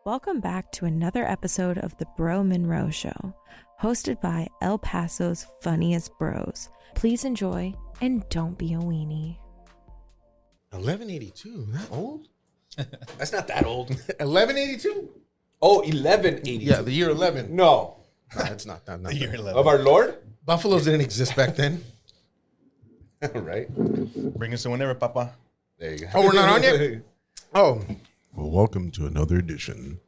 Welcome back to another episode of the Bro Monroe Show, hosted by El Paso's funniest bros. Please enjoy and don't be a weenie. 1182, that old? That's not that old. 1182? Oh, 1182. Yeah, the year 11. No. No, it's not that. The year 11. Of our Lord? Buffaloes didn't exist back then. Right. Bring us to whenever, Papa. There you go. Oh, we're not on yet? Oh. Well, welcome to another edition.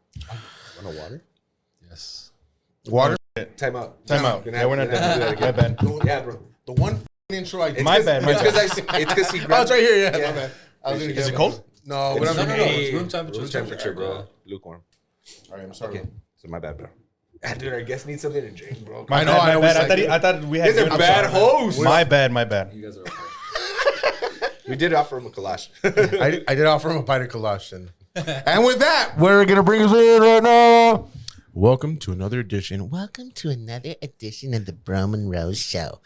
Want a water? Yes. Water? Time out. Time out. Yeah, we're not done. My bad. Yeah, bro. The one intro I did. My bad. It's because he Oh, grabbed. it's right here. Yeah, Yeah. my bad. I was gonna Is get it cold? No, It's- but I'm no, Hey. it's room temperature. Room temperature, bro. Lukewarm. All right, I'm sorry. Okay. So my bad, bro. Dude, our guests need something to drink, bro. My I know, bad, I my always bad. like I thought we had. He's a good- bad I'm sorry. host. My bad. You guys are okay. We did offer him a kalash. I did offer him a pint of kolache. And with that, we're going to bring us in right now. Welcome to another edition. Welcome to another edition of the Bro Monroe Show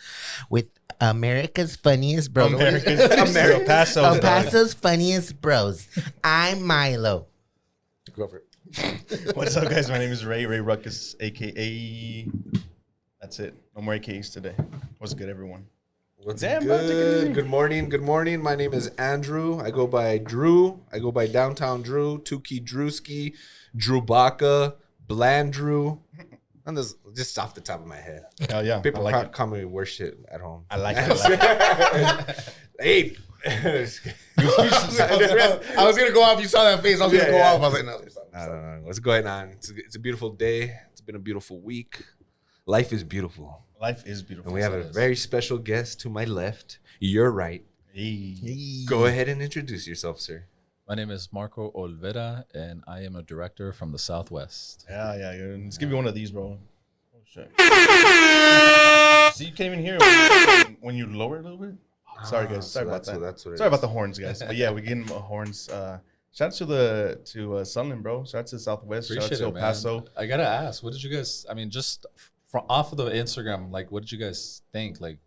with America's funniest bros. El Paso. El Paso's funniest bros. I'm Milo. Go for it. What's up, guys? My name is Ray Ruckus, a.k.a. That's it. No more AKAs today. What's good, everyone? What's Damn, bro, take it good? easy. Good morning. Good morning. My name is Andrew. I go by Drew. I go by Downtown Drew, Tukey Drewski, Drew Baca, Bland Drew. And this just off the top of my head. Hell yeah. People I like it. call me worse shit at home. I like it. Hey. I was going to go off. You saw that face. I was going to go Yeah. off. I was like, no, there's something. I don't know. What's going on? It's a beautiful day. It's been a beautiful week. Life is beautiful. Life is beautiful. And we have a very special guest to my left. Your right. Hey. Go ahead and introduce yourself, sir. My name is Marco Olvera, and I am a director from the Southwest. Yeah. Let's give you one of these, bro. Oh, shit. See, you can't even hear when you lower it a little bit. Sorry, guys. Sorry about that. That's what it Sorry about is. the horns, guys. But yeah, we get them horns. Shout out to Sunland, bro. Shout out to Southwest. Shout out Appreciate to El it, man. Paso. I gotta ask, what did you guys? I mean, just from off of the Instagram, like, what did you guys think? Like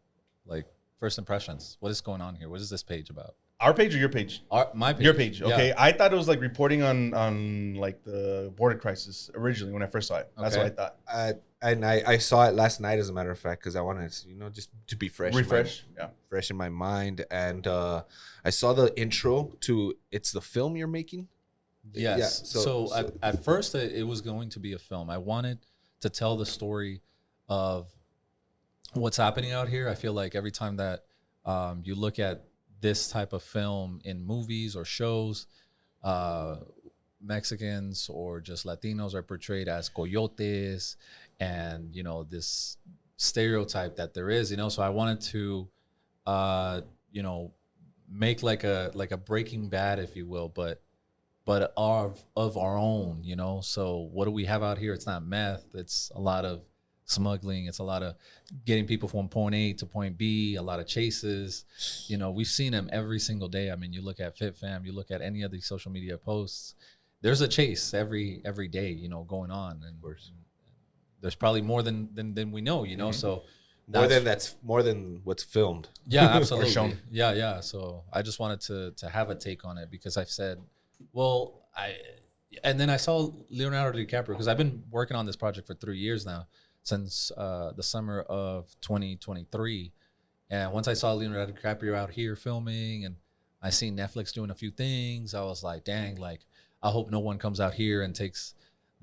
first impressions. What is going on here? What is this page about? Our page or your page? My page. Your page. Okay. Yeah. I thought it was like reporting on like the border crisis originally when I first saw it. That's Okay. what I thought. And I saw it last night, as a matter of fact, because I wanted to, just to be fresh. Refresh. Yeah. Fresh in my mind. And I saw the intro to It's the Film You're Making. Yes. Yeah, So at first, it was going to be a film. I wanted to tell the story of what's happening out here. I feel like every time that you look at this type of film in movies or shows, Mexicans or just Latinos are portrayed as coyotes, and this stereotype that there is. So I wanted to make like a Breaking Bad, if you will, but of our own. So what do we have out here? It's not meth. It's a lot of smuggling. It's a lot of getting people from point A to point B, a lot of chases. We've seen them every single day. I mean, you look at FitFam, you look at any of these social media posts, there's a chase every day, going on. And there's probably more than we know, so more than what's filmed. yeah, absolutely. shown. Yeah. So I just wanted to have a take on it, because I've said, and then I saw Leonardo DiCaprio, because I've been working on this project for 3 years now, since the summer of 2023. And once I saw Leonardo DiCaprio out here filming, and I seen Netflix doing a few things, I was like, dang, like, I hope no one comes out here and takes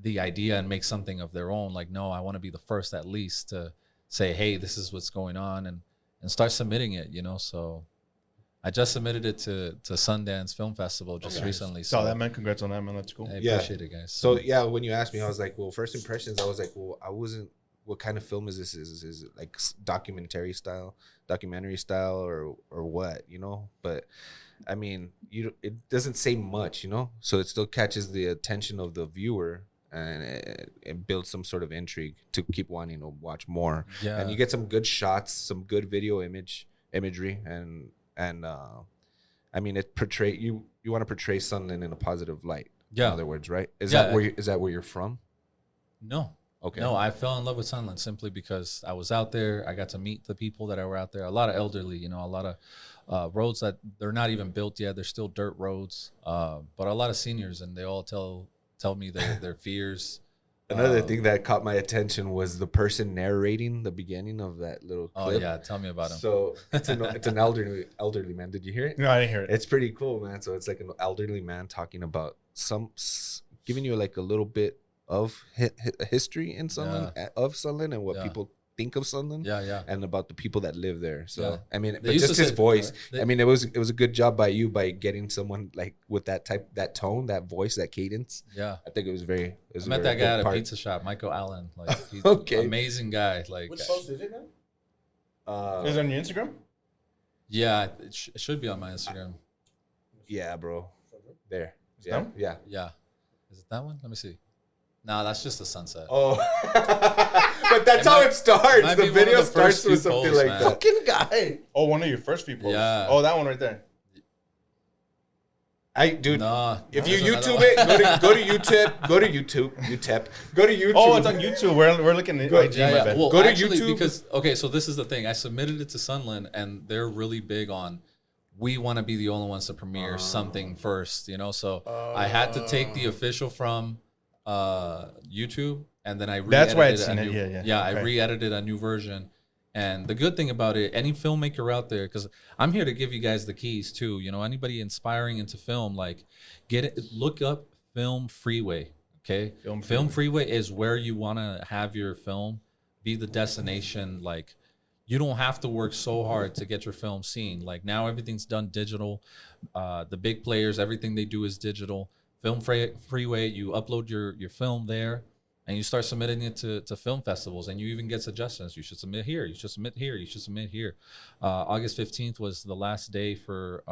the idea and makes something of their own. Like, no, I want to be the first at least to say, hey, this is what's going on, and start submitting it, So I just submitted it to Sundance Film Festival just recently. Saw that, man. Congrats on that, man. That's cool. I Yeah. appreciate it, guys. So yeah, when you asked me, I was like, well, first impressions, I was like, well, I wasn't. What kind of film is this? Is it like documentary style, or what? But I mean, it doesn't say much, So it still catches the attention of the viewer, and it builds some sort of intrigue to keep wanting to watch more. Yeah. And you get some good shots, some good video imagery, and I mean, it portray you want to portray something in a positive light. Yeah. In other words, right? Is Yeah. that where you're from? No. Okay. No, I fell in love with Sunland simply because I was out there. I got to meet the people that were out there. A lot of elderly, a lot of roads that they're not even built yet. They're still dirt roads, but a lot of seniors, and they all tell tell me their fears. Another thing that caught my attention was the person narrating the beginning of that little Oh clip. yeah, tell me about him. So it's an elderly man. Did you hear it? No, I didn't hear it. It's pretty cool, man. So it's like an elderly man talking about giving you like a little bit of history in Sunland, of Sunland, and what people think of Sunland, and about the people that live there. So I mean, but just his voice. I mean, it was a good job by you by getting someone like with that tone, that voice, that cadence. Yeah, I think it was very. I met that guy at a pizza shop, Michael Allen. Like, he's an amazing guy. Like, which post is it now? Is it on your Instagram? Yeah, it should be on my Instagram. Yeah, bro. There. Yeah. Yeah. Is it that one? Let me see. No, that's just the sunset. Oh, but that's how it starts. The video starts with something like that. Fucking guy. Oh, one of your first few posts. Yeah. Oh, that one right there. Dude. Nah, if you YouTube it, go to YouTube. Go to YouTube. Oh, it's on YouTube. We're looking at IG. Yeah. Well, Go to actually, YouTube. because so this is the thing. I submitted it to Sunland, and they're really big on. We want to be the only ones to premiere something first, you know. So I had to take the official from YouTube, and then I that's why it's in it. Yeah. I re-edited a new version. And the good thing about it, any filmmaker out there, because I'm here to give you guys the keys too. You know, anybody inspiring into film, like look up Film Freeway. Okay, Film Freeway is where you want to have your film be the destination. Like, you don't have to work so hard to get your film seen. Like, now everything's done digital. The big players, everything they do is digital. Film Freeway, you upload your film there, and you start submitting it to film festivals, and you even get suggestions. You should submit here. You should submit here. You should submit here. August 15th was the last day for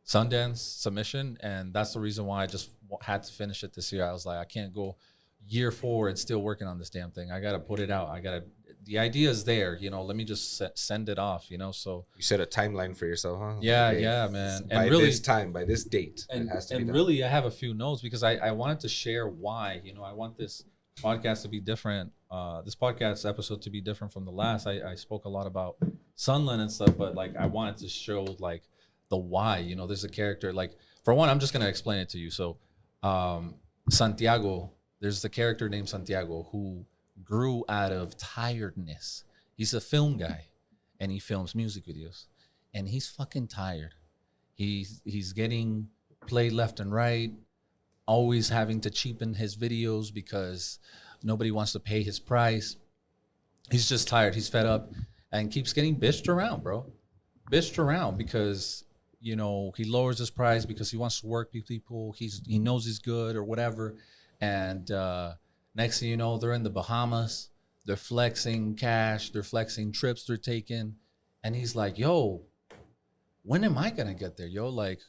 Sundance submission, and that's the reason why I just had to finish it this year. I was like, I can't go year forward still working on this damn thing. I got to put it out. The idea is there, you know, let me just send it off, you know. So you set a timeline for yourself, huh? Yeah, yeah, man. And really, by this date, and, it has to be and done. really, I have a few notes because I wanted to share why, you know, I want this podcast to be different. This podcast episode to be different from the last. I spoke a lot about Sunland and stuff, but like I wanted to show like the why. You know, there's a character. Like, for one, I'm just gonna explain it to you. So, Santiago, there's the character named Santiago who grew out of tiredness. He's a film guy, and he films music videos, and he's fucking tired. He's getting played left and right, always having to cheapen his videos because nobody wants to pay his price. He's just tired. He's fed up, and keeps getting bitched around, bro. Bitched around because, you know, he lowers his price because he wants to work with people. He knows he's good or whatever, and next thing you know, they're in the Bahamas. They're flexing cash. They're flexing trips they're taking. And he's like, yo, when am I going to get there? Yo, like,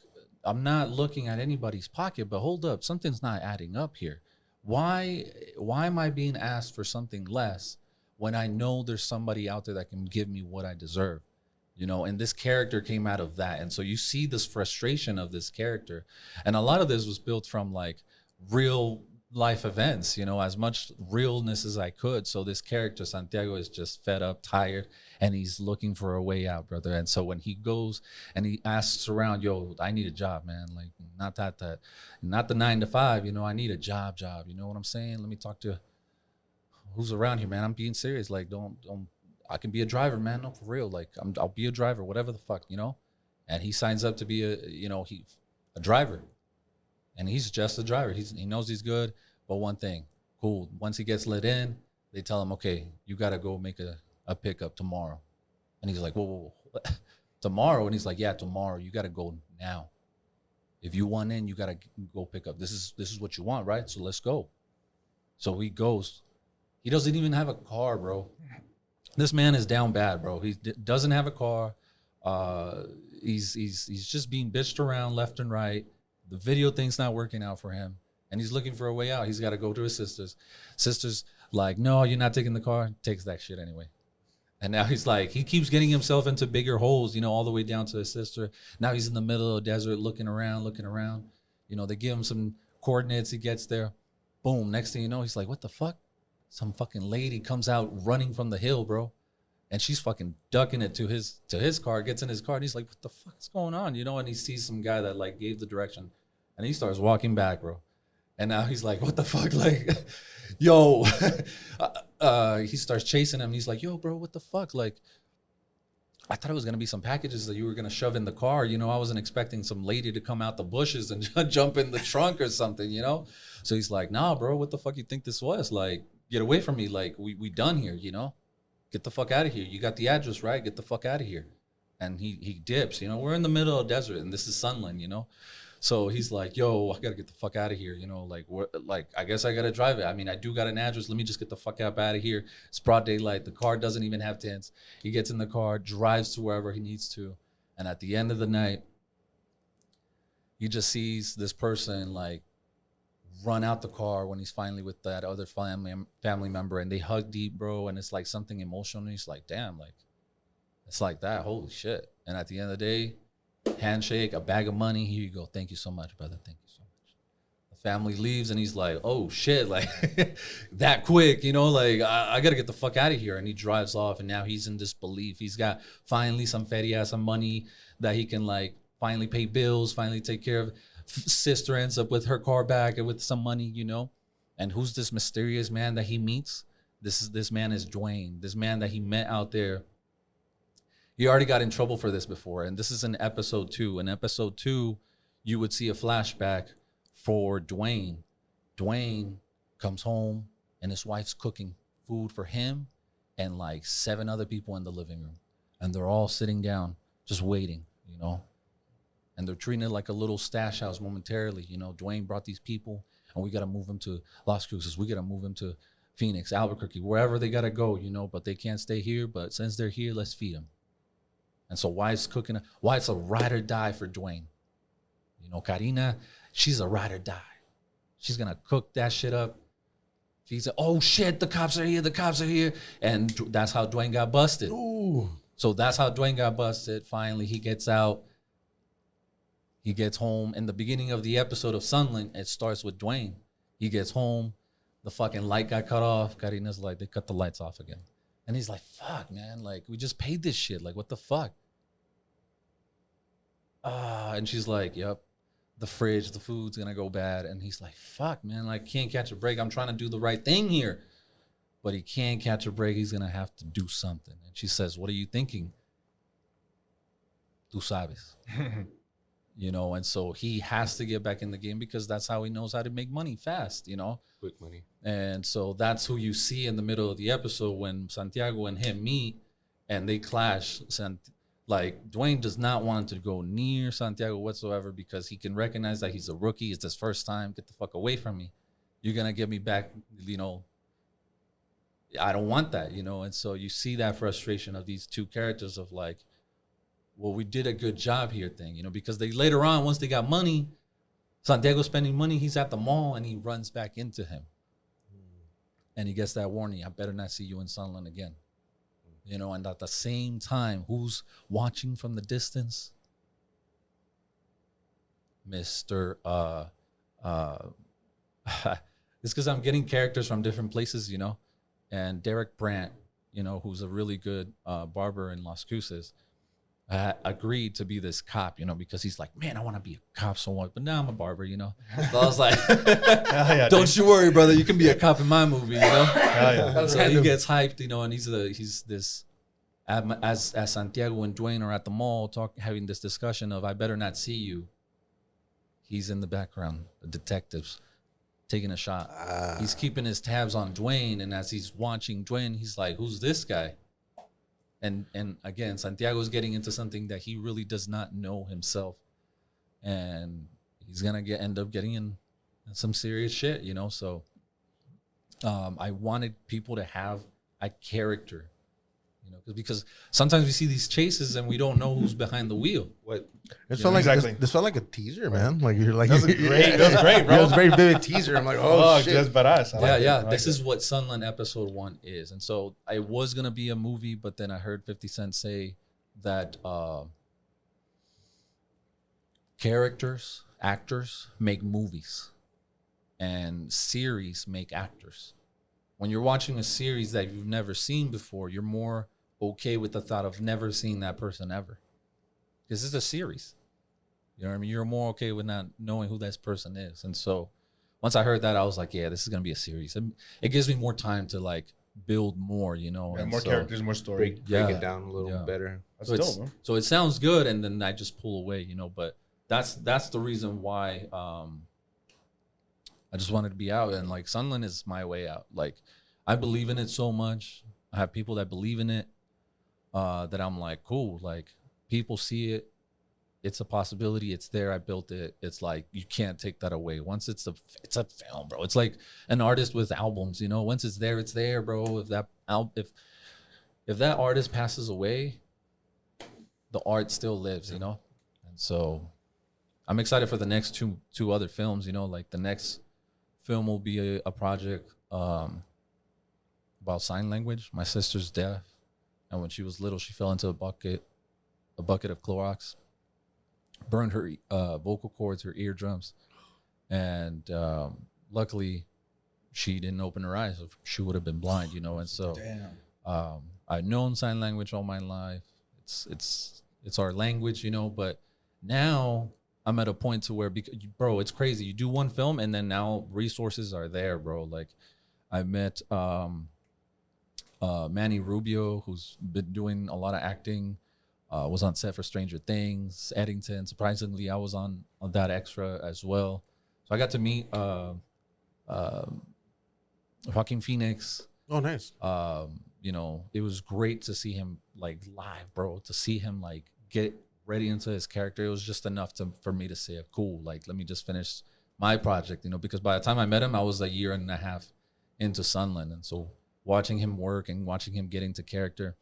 I'm not looking at anybody's pocket, but hold up. Something's not adding up here. Why am I being asked for something less when I know there's somebody out there that can give me what I deserve? You know, and this character came out of that. And so you see this frustration of this character. And a lot of this was built from like real life events, you know, as much realness as I could. So this character, Santiago, is just fed up, tired, and he's looking for a way out, brother. And so when he goes and he asks around, yo, I need a job, man. Like, not the 9 to 5, you know, I need a job. You know what I'm saying? Let me talk to who's around here, man. I'm being serious. Like, don't, I can be a driver, man. No, for real. Like, I'll be a driver, whatever the fuck, you know? And he signs up to be a driver. And he's just a driver. He knows he's good. But one thing, cool. Once he gets let in, they tell him, okay, you got to go make a pickup tomorrow. And he's like, whoa. Tomorrow? And he's like, yeah, tomorrow. You got to go now. If you want in, you got to go pick up. This is what you want, right? So let's go. So he goes. He doesn't even have a car, bro. This man is down bad, bro. He doesn't have a car. He's just being bitched around left and right. The video thing's not working out for him. And he's looking for a way out. He's got to go to his sisters. Sisters like, no, you're not taking the car. Takes that shit anyway. And now he's like, he keeps getting himself into bigger holes, you know, all the way down to his sister. Now he's in the middle of the desert looking around. You know, they give him some coordinates. He gets there. Boom. Next thing you know, he's like, what the fuck? Some fucking lady comes out running from the hill, bro. And she's fucking ducking it to his car, gets in his car. And he's like, what the fuck's going on? You know, and he sees some guy that like gave the direction. And he starts walking back, bro. And now he's like, what the fuck? Like, yo, he starts chasing him. He's like, yo, bro, what the fuck? Like, I thought it was going to be some packages that you were going to shove in the car. You know, I wasn't expecting some lady to come out the bushes and jump in the trunk or something, you know? So he's like, nah, bro, what the fuck you think this was? Like, get away from me. Like, we done here, you know? Get the fuck out of here. You got the address, right? Get the fuck out of here. And he dips, you know? We're in the middle of the desert, and this is Sunland, you know? So he's like, yo, I got to get the fuck out of here, you know? Like, I guess I got to drive it. I mean, I do got an address. Let me just get the fuck out of here. It's broad daylight. The car doesn't even have tints. He gets in the car, drives to wherever he needs to. And at the end of the night, he just sees this person, like, run out the car when he's finally with that other family member. And they hug deep, bro. And it's like something emotional. He's like, damn, like, it's like that. Holy shit. And at the end of the day, handshake, a bag of money. Here you go. Thank you so much, brother. Thank you so much. The family leaves and he's like, oh shit, like that quick, you know, like I got to get the fuck out of here. And he drives off and now he's in disbelief. He's got finally some feria, some money that he can like finally pay bills, finally take care of. Sister ends up with her car back and with some money, you know. And who's this mysterious man that he meets? This man is Dwayne, this man that he met out there. He already got in trouble for this before, and this is in episode 2. In episode 2, you would see a flashback for Dwayne. Dwayne comes home, and his wife's cooking food for him and like 7 other people in the living room. And they're all sitting down, just waiting, you know. And they're treating it like a little stash house momentarily. You know, Dwayne brought these people, and we got to move them to Las Cruces. We got to move them to Phoenix, Albuquerque, wherever they got to go, you know. But they can't stay here. But since they're here, let's feed them. And so wife's cooking. Wife's a ride or die for Dwayne. You know, Karina, she's a ride or die. She's going to cook that shit up. She said, oh, shit, the cops are here. The cops are here. And that's how Dwayne got busted. Ooh. So that's how Dwayne got busted. Finally, he gets out. He gets home. In the beginning of the episode of Sunland, it starts with Dwayne. He gets home. The fucking light got cut off. Karina's like, they cut the lights off again. And he's like, fuck, man. Like, we just paid this shit. Like, what the fuck? And she's like, yep, the fridge, the food's going to go bad. And he's like, fuck, man. Like, can't catch a break. I'm trying to do the right thing here. But he can't catch a break. He's going to have to do something. And she says, what are you thinking? Tú sabes. You know, and so he has to get back in the game because that's how he knows how to make money fast, you know? Quick money. And so that's who you see in the middle of the episode when Santiago and him meet and they clash. Like, Dwayne does not want to go near Santiago whatsoever because he can recognize that he's a rookie. It's his first time. Get the fuck away from me. You're going to get me back, you know. I don't want that, you know. And so you see that frustration of these two characters of like, well, we did a good job here thing, you know, because they later on, once they got money, Santiago's spending money, he's at the mall and he runs back into him. And he gets that warning, I better not see you in Sunland again. You know, and at the same time, who's watching from the distance? Mr. It's because I'm getting characters from different places, you know. And Derek Brandt, you know, who's a really good barber in Las Cruces, agreed to be this cop, you know, because he's like, man, I want to be a cop so much, but now I'm a barber, you know. So I was like, don't you worry, brother, you can be a cop in my movie, you know. So he gets hyped, you know, and he's this as Santiago and Dwayne are at the mall having this discussion of I better not see you. He's in the background, the detectives taking a shot. He's keeping his tabs on Dwayne, and as he's watching Dwayne, he's like, who's this guy? And again, Santiago's getting into something that he really does not know himself. And he's going to end up getting in some serious shit, you know? So I wanted people to have a character, you know, because sometimes we see these chases and we don't know who's behind the wheel. What? This felt like this felt like a teaser, man. Like you're like That was great. That was great, bro. It was a very vivid teaser. I'm like, oh shit. Just badass. Yeah. This is what Sunland episode 1 is. And so it was gonna be a movie, but then I heard 50 Cent say that characters, actors make movies and series make actors. When you're watching a series that you've never seen before, you're more okay with the thought of never seeing that person ever. This is a series. You know what I mean? You're more okay with not knowing who this person is. And so once I heard that, I was like, yeah, this is gonna be a series. It gives me more time to like build more, you know. Yeah, and more so, characters, more story. break Yeah. it down a little Yeah. better. That's So, dope, man. so it sounds good, and then I just pull away, you know. But that's the reason why I just wanted to be out, and like Sunland is my way out. Like I believe in it so much. I have people that believe in it. That I'm like, cool. Like people see it. It's a possibility. It's there. I built it. It's like you can't take that away. Once it's a film, bro. It's like an artist with albums, you know. Once it's there, bro. If that artist passes away, the art still lives, you know. And so I'm excited for the next two other films, you know. Like the next film will be a project about sign language. My sister's deaf, and when she was little, she fell into a bucket of Clorox, burned her vocal cords, her eardrums, and luckily she didn't open her eyes. She would have been blind, you know. And so I've known sign language all my life. It's our language, you know. But now I'm at a point to where, bro, it's crazy. You do one film, and then now resources are there, bro. Like I met Manny Rubio, who's been doing a lot of acting. Was on set for Stranger Things, Eddington. Surprisingly, I was on that extra as well. So I got to meet Joaquin Phoenix. Oh, nice. You know, it was great to see him like live, bro. To see him like get ready into his character, it was just enough for me to say, cool. Like, let me just finish my project, you know. Because by the time I met him, I was a year and a half into Sunland, and so watching him work and watching him get into character.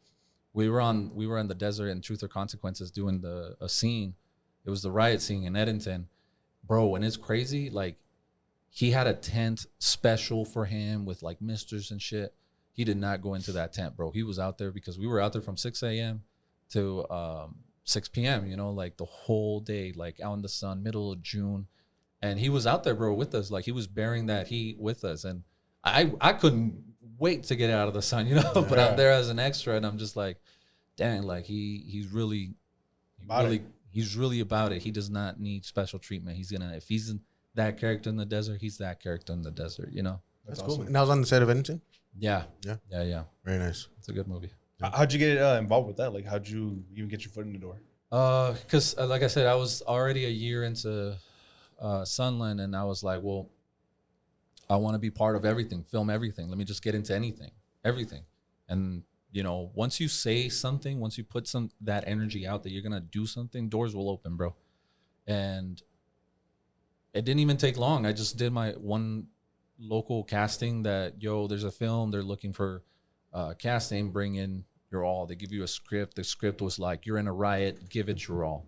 We were in the desert in Truth or Consequences doing a scene. It was the riot scene in Eddington, bro. And it's crazy. Like he had a tent special for him with like misters and shit. He did not go into that tent, bro. He was out there because we were out there from 6 a.m. to 6 p.m. You know, like the whole day, like out in the sun, middle of June, and he was out there, bro, with us. Like he was bearing that heat with us, and I couldn't wait to get out of the sun, you know. But I'm there as an extra, and I'm just like, dang, like he's really about it. He does not need special treatment. If he's that character in the desert, he's that character in the desert, you know. That's cool. And I was on the set of Eddington. Yeah. Very nice. It's a good movie. How'd you get involved with that? Like, how'd you even get your foot in the door? Because like I said, I was already a year into Sunland, and I was like, well, I want to be part of everything, film everything. Let me just get into everything. And, you know, once you say something, once you put that energy out that you're going to do something, doors will open, bro. And it didn't even take long. I just did my one local casting that, there's a film. They're looking for casting. Bring in your all. They give you a script. The script was like, you're in a riot. Give it your all.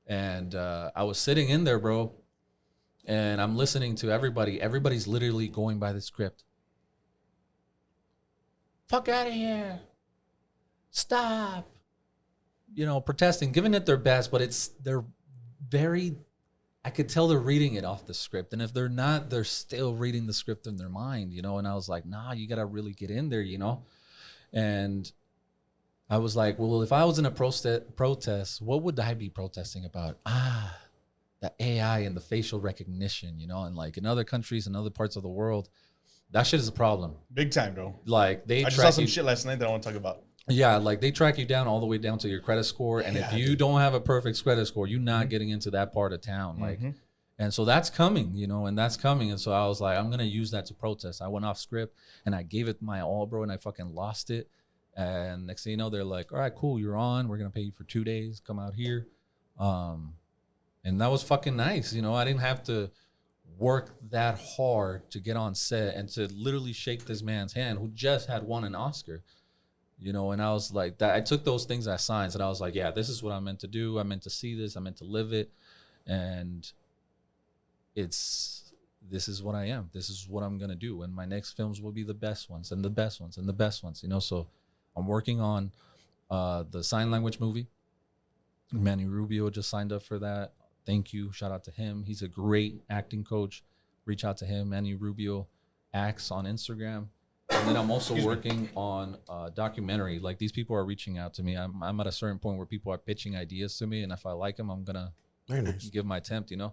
And I was sitting in there, bro. And I'm listening to everybody. Everybody's literally going by the script. Fuck out of here. Stop. You know, protesting, giving it their best, but they're very, I could tell they're reading it off the script. And if they're not, they're still reading the script in their mind, you know. And I was like, nah, you got to really get in there, you know. And I was like, well, if I was in a protest, what would I be protesting about? The AI and the facial recognition, you know. And like in other countries and other parts of the world, that shit is a problem. Big time, bro. Like I just saw some shit last night that I want to talk about. Yeah, like they track you down all the way down to your credit score. And if you don't have a perfect credit score, you're not getting into that part of town. Like, and so that's coming, you know, and that's coming. And so I was like, I'm going to use that to protest. I went off script and I gave it my all, bro. And I fucking lost it. And next thing you know, they're like, all right, cool. You're on. We're going to pay you for 2 days. Come out here. And that was fucking nice. You know, I didn't have to work that hard to get on set and to literally shake this man's hand who just had won an Oscar, you know. And I was like, that I took those things as signs, and I was like, yeah, this is what I'm meant to do. I'm meant to see this. I'm meant to live it. And this is what I am. This is what I'm going to do. And my next films will be the best ones and the best ones and the best ones, you know. So I'm working on the sign language movie. Manny Rubio just signed up for that. Thank you. Shout out to him. He's a great acting coach. Reach out to him. Manny Rubio acts on Instagram. And then I'm also working on a documentary. Like, these people are reaching out to me. I'm at a certain point where people are pitching ideas to me. And if I like them, I'm going to give my attempt, you know.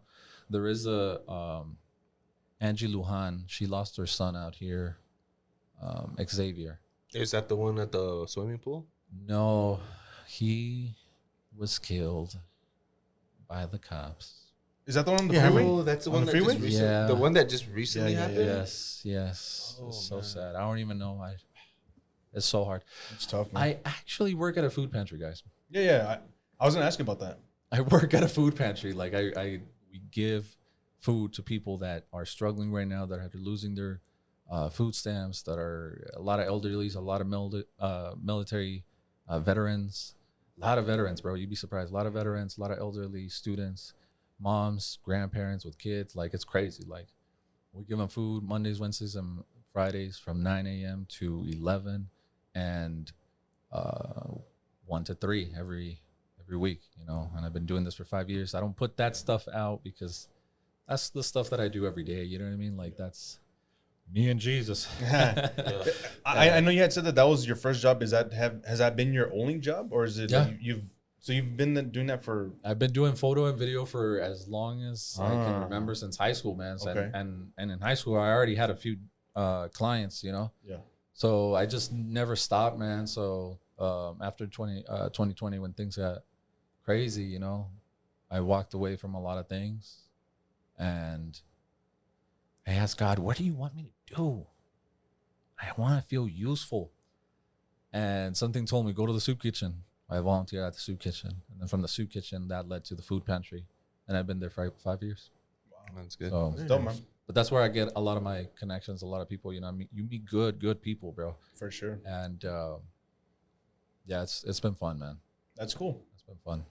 There is a Angie Lujan, she lost her son out here, Xavier. Is that the one at the swimming pool? No, he was killed by the cops. Is that the one on the Yeah, freeway? Oh, that's the On one the that freeway? just recently, Yeah. the one that just recently Yeah, yeah, happened. Yes, yes. Oh, It's so man. sad. I don't even know. It's so hard. It's tough, man. I actually work at a food pantry, guys. Yeah. I was gonna ask you about that. I work at a food pantry. Like we give food to people that are struggling right now, that are losing their food stamps, that are a lot of elderlies, a lot of military veterans, a lot of veterans, bro. You'd be surprised. A lot of veterans, a lot of elderly students, moms, grandparents with kids. Like, it's crazy. Like, we give them food Mondays, Wednesdays, and Fridays from 9 a.m. to 11, and 1 to 3 every week, you know. And I've been doing this for 5 years. I don't put that stuff out because that's the stuff that I do every day. You know what I mean? Like, that's me and Jesus. I know you had said that was your first job. Has that been your only job, or is it Yeah. you've been doing that for? I've been doing photo and video for as long as I can Ah. remember, since high school, man. So, Okay. and in high school, I already had a few clients, you know. Yeah. So I just never stopped, man. So after 2020, when things got crazy, you know, I walked away from a lot of things, and I asked God, what do you want me to do? I want to feel useful. And something told me, go to the soup kitchen. I volunteered at the soup kitchen. And then from the soup kitchen, that led to the food pantry. And I've been there for 5 years. That's good. So, It's dope, man. but that's where I get a lot of my connections, a lot of people, you know, you meet good people, bro. For sure. And yeah, it's been fun, man. That's cool. It's been fun.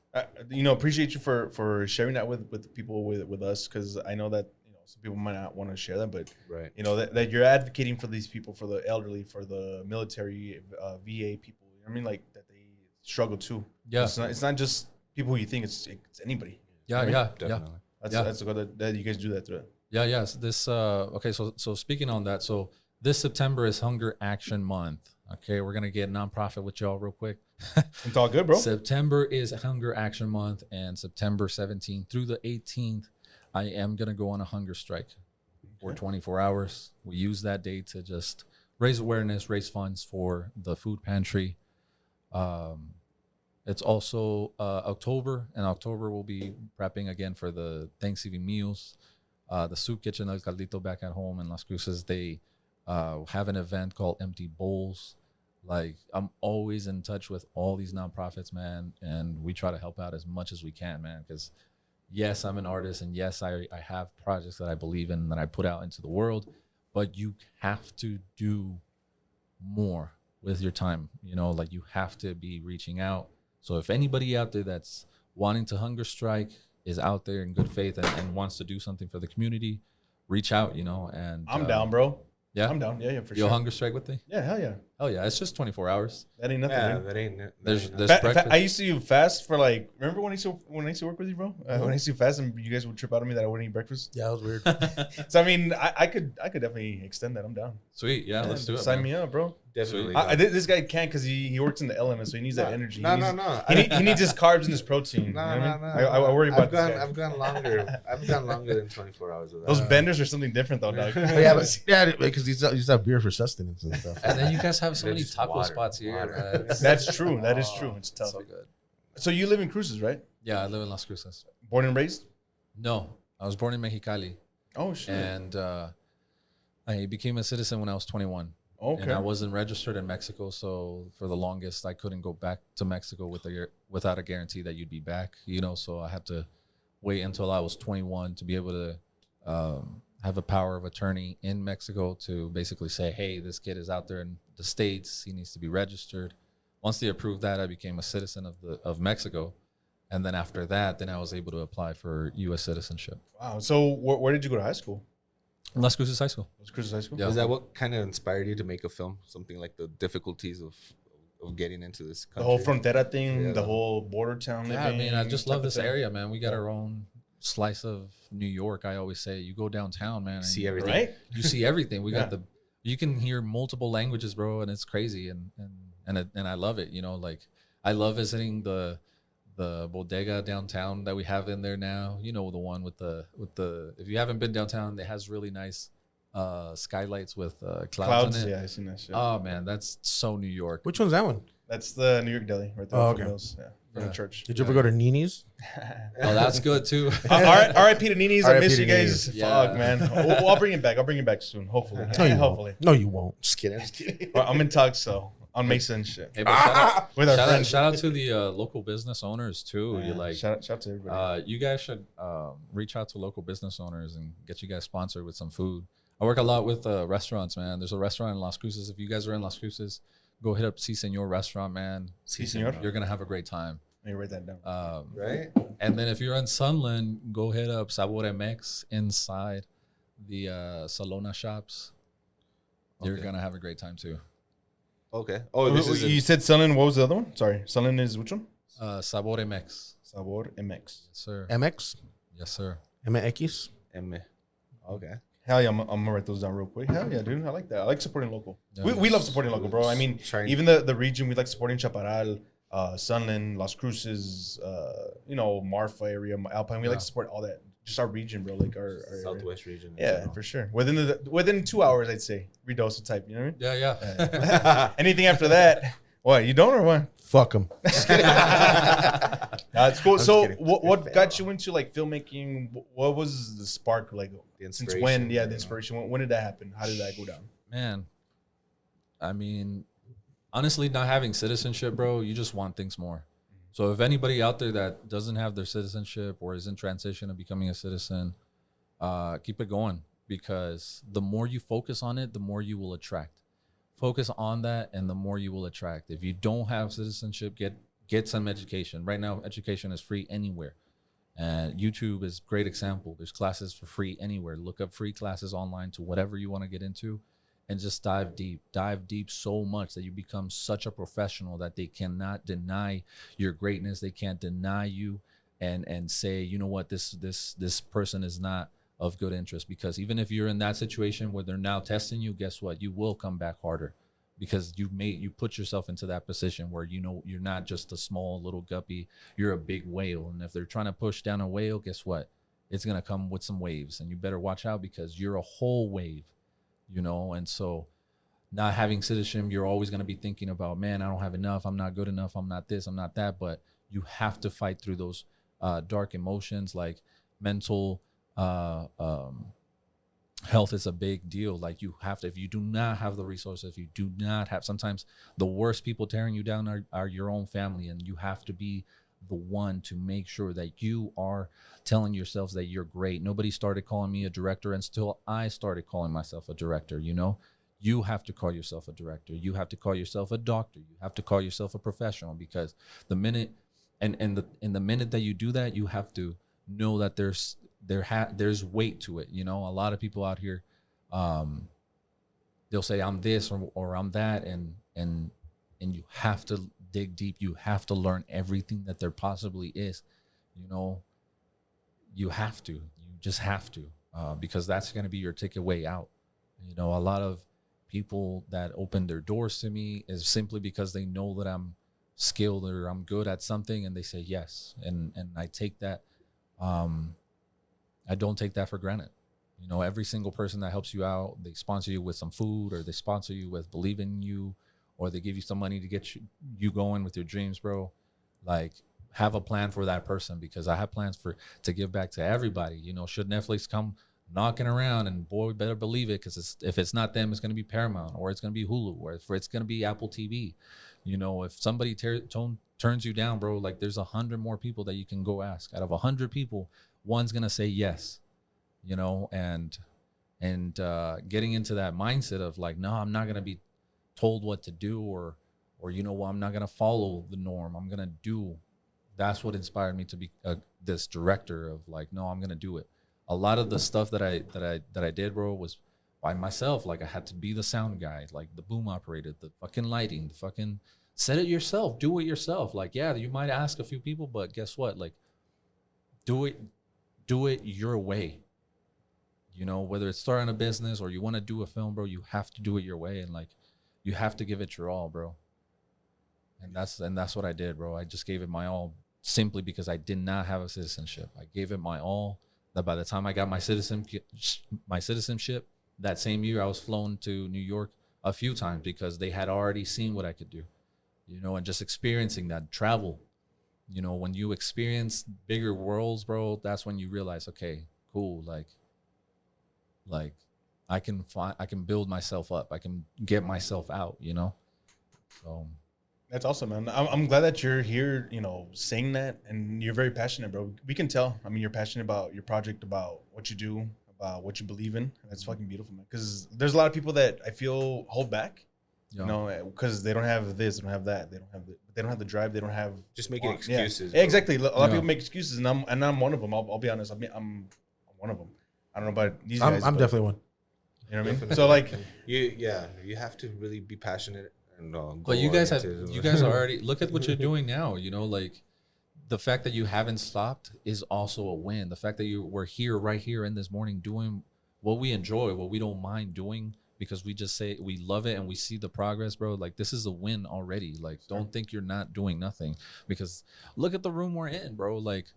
Appreciate you for sharing that with people with us, because I know that some people might not want to share that, but Right. that you're advocating for these people, for the elderly, for the military, VA people. You know what I mean, like that they struggle too. Yeah. It's not just people who you think it's anybody. Yeah, I mean, yeah, Definitely. That's good that you guys do that through it. yeah. Yes. This okay. So speaking on that, so this September is Hunger Action Month. Okay, we're gonna get nonprofit with y'all real quick. It's all good, bro. September is Hunger Action Month, and September 17th through the 18th, I am going to go on a hunger strike for 24 hours. We use that day to just raise awareness, raise funds for the food pantry. It's also October, and October we'll be prepping again for the Thanksgiving meals. The soup kitchen, El Caldito back at home in Las Cruces, they have an event called Empty Bowls. Like, I'm always in touch with all these nonprofits, man, and we try to help out as much as we can, man, because yes, I'm an artist, and yes, I have projects that I believe in that I put out into the world, but you have to do more with your time, you know, like you have to be reaching out. So if anybody out there that's wanting to hunger strike, is out there in good faith and wants to do something for the community, reach out, you know. And I'm down, bro. Yeah, I'm down. Yeah, for you'll sure. hunger strike with me. Yeah, hell yeah. Oh yeah, it's just 24 hours. That ain't nothing. Yeah, man. that ain't. There's Fa- breakfast. I used to fast for like. Remember when I used to work with you, bro? When I used to fast and you guys would trip out on me that I wouldn't eat breakfast. Yeah, that was weird. So I mean, I could definitely extend that. I'm down. Sweet, yeah, let's do it. Sign man. me up, bro. Definitely. This guy can't because he works in the elements, so he needs that energy. No, he needs, no. He needs his carbs and his protein. You know what I mean? I worry about this guy. I've gone longer. I've gone longer than 24 hours with that. Those benders are something different, though, dog. But yeah, because you used to have beer for sustenance and stuff. And then you guys have so They're many just taco water, spots here. water. Man. It's That's true. That is true. It's tough. so good. So you live in Cruces, right? Yeah, I live in Las Cruces. Born and raised? No, I was born in Mexicali, Oh shit. and I became a citizen when I was 21. Okay. And I wasn't registered in Mexico, so for the longest, I couldn't go back to Mexico without a guarantee that you'd be back. You know, so I had to wait until I was 21 to be able to have a power of attorney in Mexico to basically say, hey, this kid is out there in the States. He needs to be registered. Once they approved that, I became a citizen of Mexico. And then after that, then I was able to apply for U.S. citizenship. Wow. So where did you go to high school? Las Cruces High School. Was Cruces High School? Yeah. Is that what kind of inspired you to make a film? Something like the difficulties of getting into this country? The whole frontera thing, Yeah. the whole border town living. Yeah, I mean, I just type love of this thing. area, man. We got our own slice of New York. I always say, you go downtown, man, and See everything. Right? You see everything. We got Yeah. you can hear multiple languages, bro, and it's crazy, and I love it. You know, like I love visiting the the bodega downtown that we have in there now. You know, the one with the if you haven't been downtown, it has really nice skylights with clouds in it. Yeah, I seen that shit. Oh man, that's so New York. Which one's that one? That's the New York Deli right there. Oh, Oh, okay. Mills, yeah, from Yeah. the church. Did you ever go to Nini's? Oh, that's good too. R.I.P. to Nini's. I R.I.P. miss to you guys. Nini's. Yeah. Fuck, man. I'll bring it back. I'll bring it back soon. Hopefully. No, you Hopefully. won't. No, you won't. Just kidding. Just kidding. Well, I'm in talks, so on Mesa and shit. Hey, but With our shout friends. out to the local business owners too. You like, shout out to everybody. you guys should reach out to local business owners and get you guys sponsored with some food. I work a lot with restaurants, man. There's a restaurant in Las Cruces. If you guys are in Las Cruces, go hit up Si Senor restaurant, man. Si Senor? You're gonna have a great time. Let me write that down. Right? And then if you're in Sunland, go hit up Sabor MX inside the Salona shops. You're Okay. gonna have a great time too. Okay. Oh, this is you said Sunland. What was the other one? Sorry, Sunland is which one? Sabor MX. Sabor MX. Yes, sir. MX? Yes, sir. MX? M. Okay. Hell yeah, I'm gonna write those down real quick. Hell yeah, dude. I like that. I like supporting local. Yeah, We love yes. supporting local, bro. I mean, Trying- even the region, we like supporting Chaparral, Sunland, Las Cruces, Marfa area, Alpine. We like to support all that. Just our region, bro. Like our Southwest region. in Yeah, general. for sure. Within 2 hours, I'd say Redosa type. You know what I mean? Yeah. Anything after that, what you don't or what? Fuck them. It's cool. I'm just So, kidding. what got you into like filmmaking? What was the spark? Like, The since when? inspiration, Yeah, you the know. inspiration. When did that happen? How did that go down? Man, I mean, honestly, not having citizenship, bro, you just want things more. So if anybody out there that doesn't have their citizenship or is in transition of becoming a citizen, keep it going, because the more you focus on it, the more you will attract. Focus on that, and the more you will attract. If you don't have citizenship, get some education. Right now, education is free anywhere. And YouTube is a great example. There's classes for free anywhere. Look up free classes online to whatever you want to get into, and just dive deep so much that you become such a professional that they cannot deny your greatness. They can't deny you and say, you know what, this person is not of good interest. Because even if you're in that situation where they're now testing you, guess what? You will come back harder, because you put yourself into that position where, you know, you're not just a small little guppy, you're a big whale. And if they're trying to push down a whale, guess what? It's going to come with some waves, and you better watch out, because you're a whole wave, you know. And so not having citizenship, you're always going to be thinking about, man, I don't have enough, I'm not good enough, I'm not this, I'm not that. But you have to fight through those dark emotions, like mental health is a big deal. Like, you have to, if you do not have the resources, if you do not have, sometimes the worst people tearing you down are your own family, and you have to be the one to make sure that you are telling yourselves that you're great. Nobody started calling me a director until I started calling myself a director. You know, you have to call yourself a director. You have to call yourself a doctor. You have to call yourself a professional, because the minute in the minute that you do that, you have to know that there's weight to it. You know, a lot of people out here, they'll say I'm this or I'm that, and you have to dig deep. You have to learn everything that there possibly is. You know, you just have to, because that's going to be your ticket way out. You know, a lot of people that open their doors to me is simply because they know that I'm skilled or I'm good at something, and they say yes, and I take that. I don't take that for granted. You know, every single person that helps you out, they sponsor you with some food, or they sponsor you with believing in you, or they give you some money to get you going with your dreams, bro. Like, have a plan for that person, because I have plans to give back to everybody. You know, should Netflix come knocking around, and boy, better believe it, because if it's not them, it's going to be Paramount, or it's going to be Hulu, or if it's going to be Apple TV. You know, if somebody turns you down, bro, like, there's 100 more people that you can go ask. Out of 100 people, one's going to say yes, you know, and getting into that mindset of like, no, I'm not going to be told what to do, or, you know what, I'm not going to follow the norm. I'm going to do. That's what inspired me to be this director of like, no, I'm going to do it. A lot of the stuff that I did, bro, was by myself. Like, I had to be the sound guy, like the boom operator, the fucking lighting, the fucking set it yourself, do it yourself. Like, yeah, you might ask a few people, but guess what? Like, do it your way. You know, whether it's starting a business or you want to do a film, bro, you have to do it your way, and like, you have to give it your all, bro. And that's what I did, bro. I just gave it my all simply because I did not have a citizenship. I gave it my all. That by the time I got my citizenship, that same year I was flown to New York a few times because they had already seen what I could do, you know, and just experiencing that travel. You know, when you experience bigger worlds, bro, that's when you realize, okay, cool, like I can build myself up. I can get myself out, you know. So That's awesome, man. I'm glad that you're here, you know, saying that, and you're very passionate, bro. We can tell. I mean, you're passionate about your project, about what you do, about what you believe in. That's fucking beautiful, man. Because there's a lot of people that I feel hold back, you know, because they don't have this, they don't have that, they don't have the drive, they don't have just making excuses. Yeah, exactly. A lot of people make excuses, and I'm one of them. I'll be honest. I'm one of them. I don't know about these guys. I'm definitely one. You know what I mean? So like, you have to really be passionate. But you guys are already, look at what you're doing now, you know, like the fact that you haven't stopped is also a win. The fact that we're here right here in this morning doing what we enjoy, what we don't mind doing, because we just say we love it and we see the progress, bro. Like this is a win already. Like don't think you're not doing nothing, because look at the room we're in, bro. Like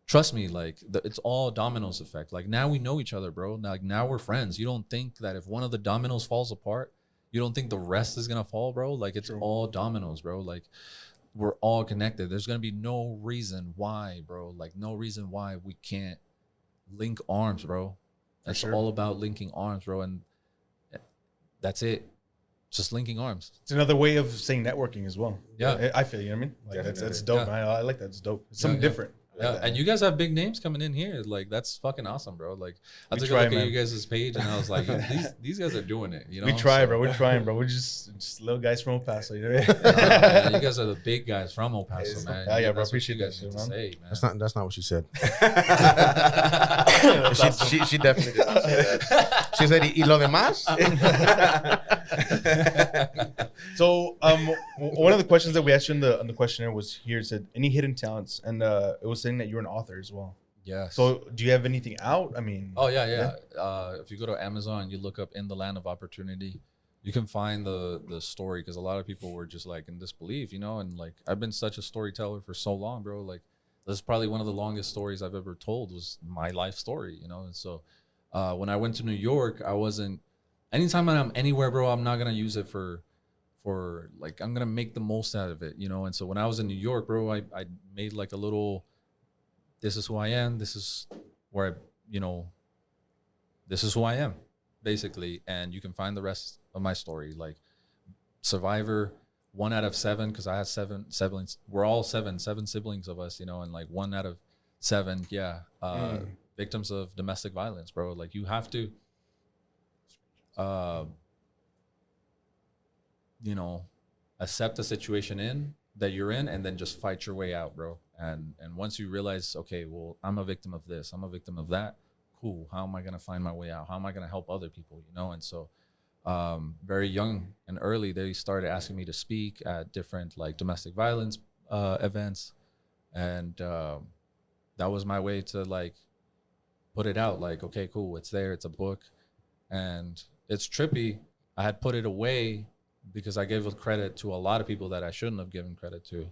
trust me, like it's all dominoes effect. Like now we know each other, bro. Like now we're friends. You don't think that if one of the dominoes falls apart, you don't think the rest is gonna fall, bro? Like it's all dominoes, bro. Like we're all connected. There's gonna be no reason why, bro. Like no reason why we can't link arms, bro. It's all about linking arms, bro. And that's it. Just linking arms. It's another way of saying networking as well. Yeah. I feel, you know what I mean? Like that's dope. Yeah. I like that. It's dope. It's something different. Yeah, and you guys have big names coming in here. Like that's fucking awesome, bro. Like I took a look at you guys' page and I was like, these guys are doing it. You know, we try, bro. We're trying, bro. We're just little guys from El Paso. You know what I mean? Man, you guys are the big guys from El Paso, man. Yeah, bro. Appreciate that, shit, man. Say, man. That's not what she said. she definitely did not say that. She said, "Y lo demás." So, one of the questions that we asked you on the questionnaire was here. It said any hidden talents, and it was saying that you're an author as well. Yeah. So, do you have anything out? I mean. Oh yeah. If you go to Amazon, you look up "In the Land of Opportunity," you can find the story, because a lot of people were just like in disbelief, you know. And like I've been such a storyteller for so long, bro. Like this is probably one of the longest stories I've ever told, was my life story, you know. And so when I went to New York, I wasn't. Anytime I'm anywhere, bro, I'm not gonna use it for like, I'm gonna make the most out of it, you know. And so when I was in New York, bro, I made like a little, this is who I am, this is where I, you know, this is who I am, basically. And you can find the rest of my story, like survivor, 1 out of 7, because I had 7 siblings. We're all 7 siblings of us, you know, and like 1 out of 7, victims of domestic violence, bro. Like you have to you know, accept the situation that you're in, and then just fight your way out, bro. And once you realize, okay, well, I'm a victim of this, I'm a victim of that, cool, how am I gonna find my way out? How am I gonna help other people, you know? And so very young and early, they started asking me to speak at different like domestic violence events, and that was my way to like put it out, like, okay, cool, it's there, it's a book. And it's trippy. I had put it away because I gave credit to a lot of people that I shouldn't have given credit to.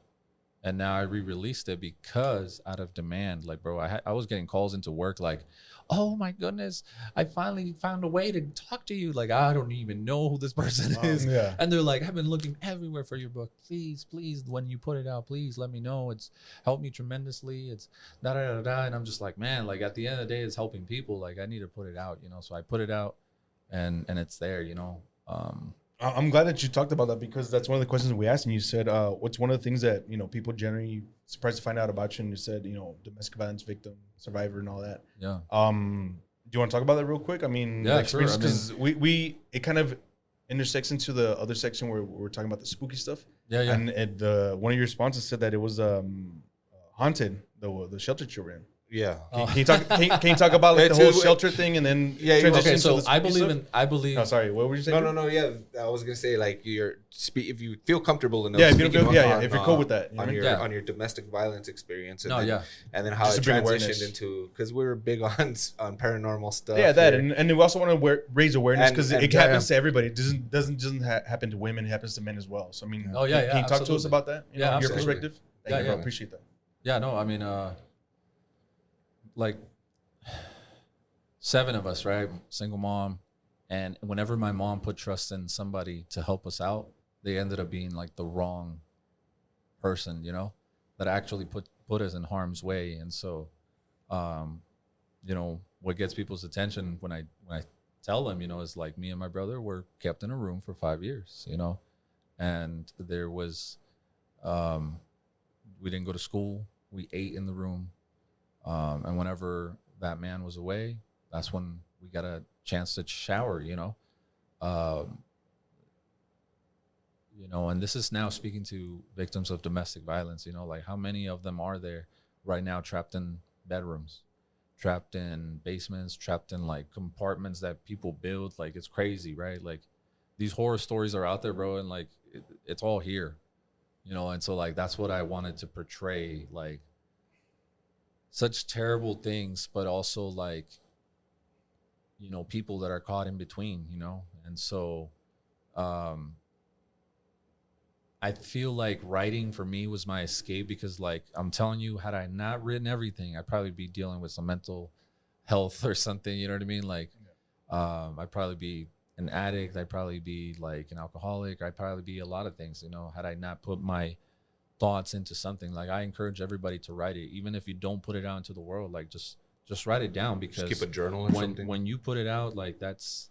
And now I re-released it because out of demand. Like, bro, I was getting calls into work like, oh my goodness, I finally found a way to talk to you. Like, I don't even know who this person is. Yeah. And they're like, I've been looking everywhere for your book. Please, when you put it out, please let me know. It's helped me tremendously. It's da-da-da-da. And I'm just like, man, like at the end of the day, it's helping people. Like I need to put it out, you know? So I put it out and it's there, you know? I'm glad that you talked about that, because that's one of the questions we asked, and you said, what's one of the things that, you know, people generally surprised to find out about you? And you said, you know, domestic violence victim, survivor, and all that. Yeah. Do you want to talk about that real quick? I mean, yeah, sure. Because it kind of intersects into the other section where we're talking about the spooky stuff. Yeah, yeah. And one of your sponsors said that it was haunted, the shelter you were in. Yeah. Can you talk about like the whole shelter thing, and then okay? So I believe. Oh, sorry. What were you saying? No. Yeah, I was gonna say like if you feel comfortable enough. Yeah, if you're cool with that, on your domestic violence experience. And then how just it transitioned into, because we were big on paranormal stuff. Yeah, that and we also want to raise awareness, because it happens to everybody. It doesn't happen to women. It happens to men as well. So I mean, can you talk to us about that? Your perspective? I appreciate that. Yeah, no, I mean, like 7 of us, right? Single mom. And whenever my mom put trust in somebody to help us out, they ended up being like the wrong person, you know, that actually put us in harm's way. And so, you know, what gets people's attention when I tell them, you know, is like me and my brother were kept in a room for 5 years, you know, and there was, we didn't go to school. We ate in the room. And whenever that man was away, that's when we got a chance to shower, you know. You know, and this is now speaking to victims of domestic violence, you know, like how many of them are there right now trapped in bedrooms, trapped in basements, trapped in like compartments that people build. Like, it's crazy, right? Like, these horror stories are out there, bro, and like it's all here, you know. And so like that's what I wanted to portray, like such terrible things, but also like, you know, people that are caught in between, you know. And so I feel like writing for me was my escape, because like I'm telling you, had I not written everything, I'd probably be dealing with some mental health or something, you know what I mean? Like I'd probably be an addict, I'd probably be like an alcoholic, I'd probably be a lot of things, you know, had I not put my thoughts into something. Like, I encourage everybody to write it, even if you don't put it out into the world. Like, just write it down, because just keep a journal or something. When you put it out, like it's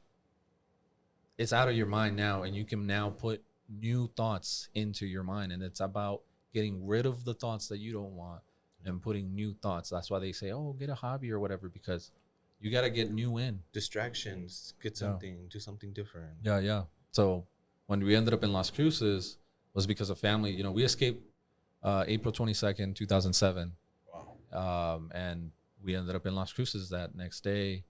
out of your mind now, and you can now put new thoughts into your mind. And it's about getting rid of the thoughts that you don't want and putting new thoughts. That's why they say, oh, get a hobby or whatever, because you got to get new in. Distractions, get something, do something different. Yeah. So when we ended up in Las Cruces was because of family. You know, we escaped April 22nd, 2007. Wow. And we ended up in Las Cruces that next day.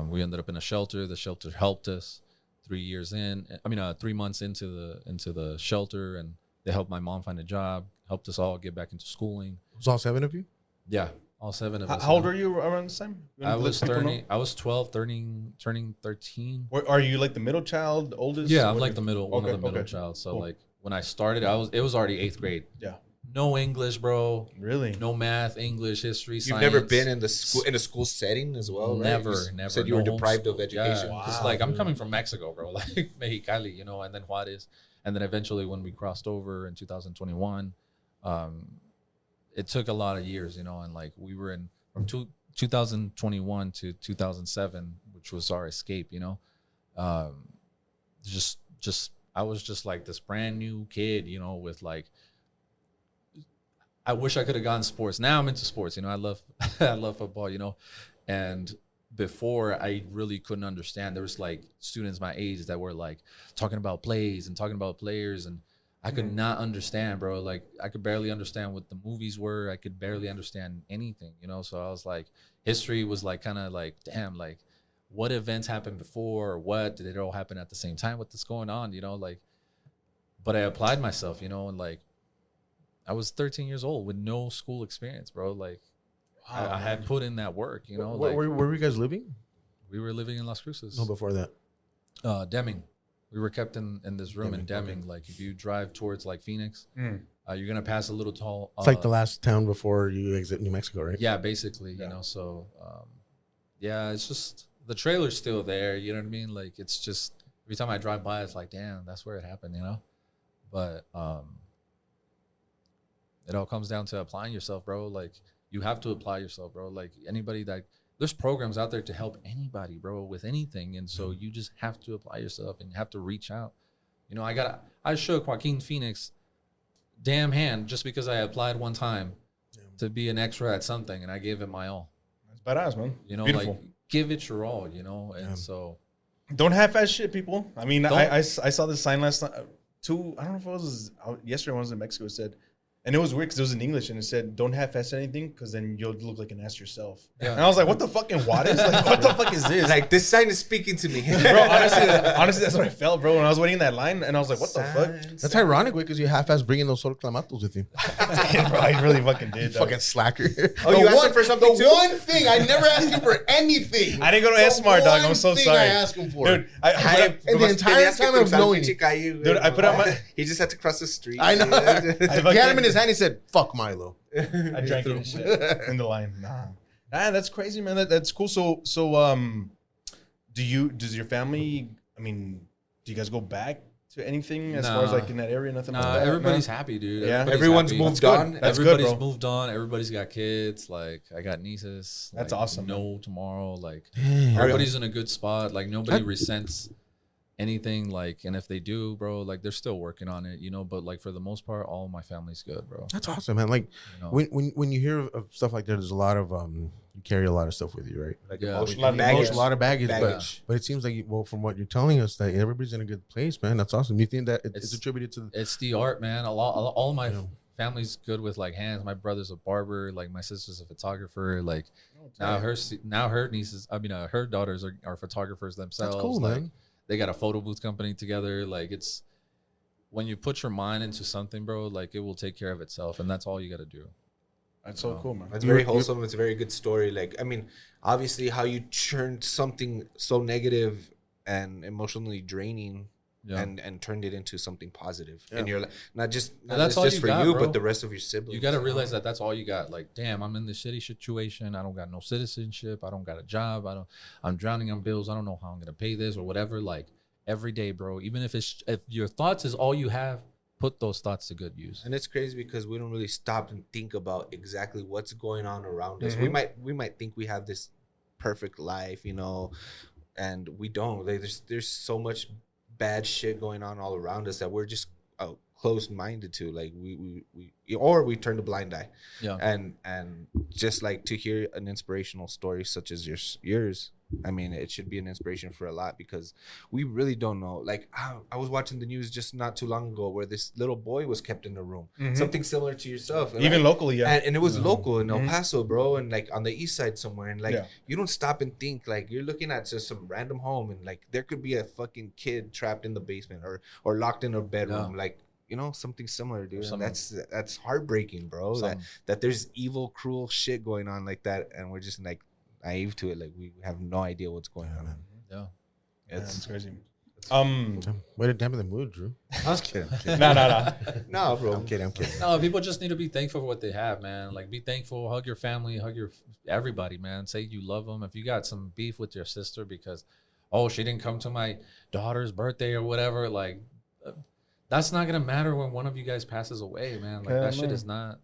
We ended up in a shelter. The shelter helped us 3 months into the shelter, and they helped my mom find a job, helped us all get back into schooling. It was all 7 of you? Yeah, all 7 of us. How old are you around this time? I was 12, turning 13. Are you like the middle child, oldest? Yeah, I'm like the middle, one of the middle child. So cool. Like when I started, it was already 8th grade. Yeah. No English, bro. Really? No math, English, history, You've science. never been in a school setting as well, right? Never. You said you were deprived of education. Yeah, because like I'm coming from Mexico, bro, like Mexicali, you know, and then Juarez, and then eventually when we crossed over in 2021, it took a lot of years, you know, and like we were in from 2021 to 2007, which was our escape, you know. I was just like this brand new kid, you know, with like, I wish I could have gone sports. Now I'm into sports, you know. I love football, you know. And before, I really couldn't understand. There was like students my age that were like talking about plays and talking about players, and I could not understand, bro. Like, I could barely understand what the movies were. I could barely understand anything, you know. So I was like, history was like kind of like, damn, like what events happened before, or what did it all happen at the same time? What's going on, you know? Like, but I applied myself, you know, and like I was 13 years old with no school experience, bro. Like, wow, I had put in that work, you know. Where were you guys living? We were living in Las Cruces. No, before that. Deming. We were kept in this room in Deming. Okay. Like, if you drive towards like Phoenix, you're gonna pass a little tall. It's like the last town before you exit New Mexico, right? Yeah, basically, you know. So, yeah, it's just the trailer's still there. You know what I mean? Like, it's just every time I drive by, it's like, damn, that's where it happened, you know. But it all comes down to applying yourself, bro. Like, you have to apply yourself, bro. Like, anybody that there's programs out there to help anybody, bro, with anything. And so you just have to apply yourself and you have to reach out. You know, I shook Joaquin Phoenix damn hand just because I applied one time to be an extra at something, and I gave it my all. That's badass, man. You know, beautiful. like, give it your all, you know. And so don't half-ass shit, people. I mean, I saw this sign last night. I don't know if it was yesterday. I was in Mexico. It said, and it was weird because it was in English, and it said, "Don't half-ass anything, because then you'll look like an ass yourself." Yeah. And I was like, "What the fucking what is? Like, what the fuck is this?" Like, this sign is speaking to me, bro. Honestly, that's what I felt, bro. When I was waiting in that line, and I was like, "What the fuck?" That's ironic, because you half-ass bringing those solo clamatos with you. Bro, I really fucking did. Fucking slacker. Oh, you asked him for something too? The one thing I never asked him for anything. I didn't go to S-Smart, dog. I'm so sorry. I asked him for, dude. And the entire time of knowing, dude, I put out my. He just had to cross the street. I know. He had him in his hand. He said, "Fuck Milo." I drank it and shit in the line. Nah, that's crazy, man. That's cool. So, does your family? I mean, do you guys go back to anything as far as like in that area? Nothing. Nah, like that, everybody's man? happy, dude. Yeah. Everyone's happy. moved That's on. good. That's Everybody's good, bro. moved on. Everybody's got kids. Like I got nieces. That's like, awesome, No tomorrow. Like Damn. everybody's in a good spot. Like nobody resents anything. Like, and if they do, bro, like they're still working on it, you know. But like for the most part, all my family's good, bro. That's awesome, man. Like You know? when you hear of stuff like that, there's a lot of you carry a lot of stuff with you, right? Like Yeah. emotional A lot of baggage. A lot of baggage, Baggage. but it seems like well, from what you're telling us, that everybody's in a good place, man. That's awesome. You think that it's attributed to It's the art, man. All my family's good with like hands. My brother's a barber. Like my sister's a photographer. Like now her nieces, her daughters are photographers themselves. That's cool, like, man. They got a photo booth company together. Like it's when you put your mind into something, bro, like it will take care of itself, and that's all you got to do. That's so cool, man. It's very wholesome. It's a very good story. Like, I mean, obviously, how you turned something so negative and emotionally draining, Yeah. and turned it into something positive. And you're like, not just that's all you for got, you, bro. but the rest of your siblings. You got to realize that that's all you got. Like, damn, I'm in this shitty situation. I don't got no citizenship. I don't got a job. I'm drowning on bills. I don't know how I'm gonna pay this or whatever. Like every day, bro. Even if your thoughts is all you have, put those thoughts to good use. And it's crazy because we don't really stop and think about exactly what's going on around us. Mm-hmm. We might think we have this perfect life, you know, and we don't. Like, there's so much bad shit going on all around us that we're just closed-minded to. Like we turn a blind eye. Yeah. And just like to hear an inspirational story such as yours, I mean, it should be an inspiration for a lot because we really don't know. Like, I was watching the news just not too long ago where this little boy was kept in a room. Something similar to yourself. And Even like, locally, yeah. and it was local in El Paso, bro, and like on the east side somewhere. And like, Yeah. you don't stop and think. Like, you're looking at just some random home and like there could be a fucking kid trapped in the basement or locked in a bedroom. Yeah. Like, you know, something similar, dude. And Something- that's heartbreaking, bro. Something. That there's evil, cruel shit going on like that, and we're just like naive to it. Like we have no idea what's going on. Yeah. It's crazy. Way to dampen the mood, Drew. I was kidding. No. No, bro. I'm kidding. No, people just need to be thankful for what they have, man. Like, be thankful, hug your family, hug everybody, man. Say you love them. If you got some beef with your sister because, oh, she didn't come to my daughter's birthday or whatever, like, that's not gonna matter when one of you guys passes away, man. Like, that shit is not.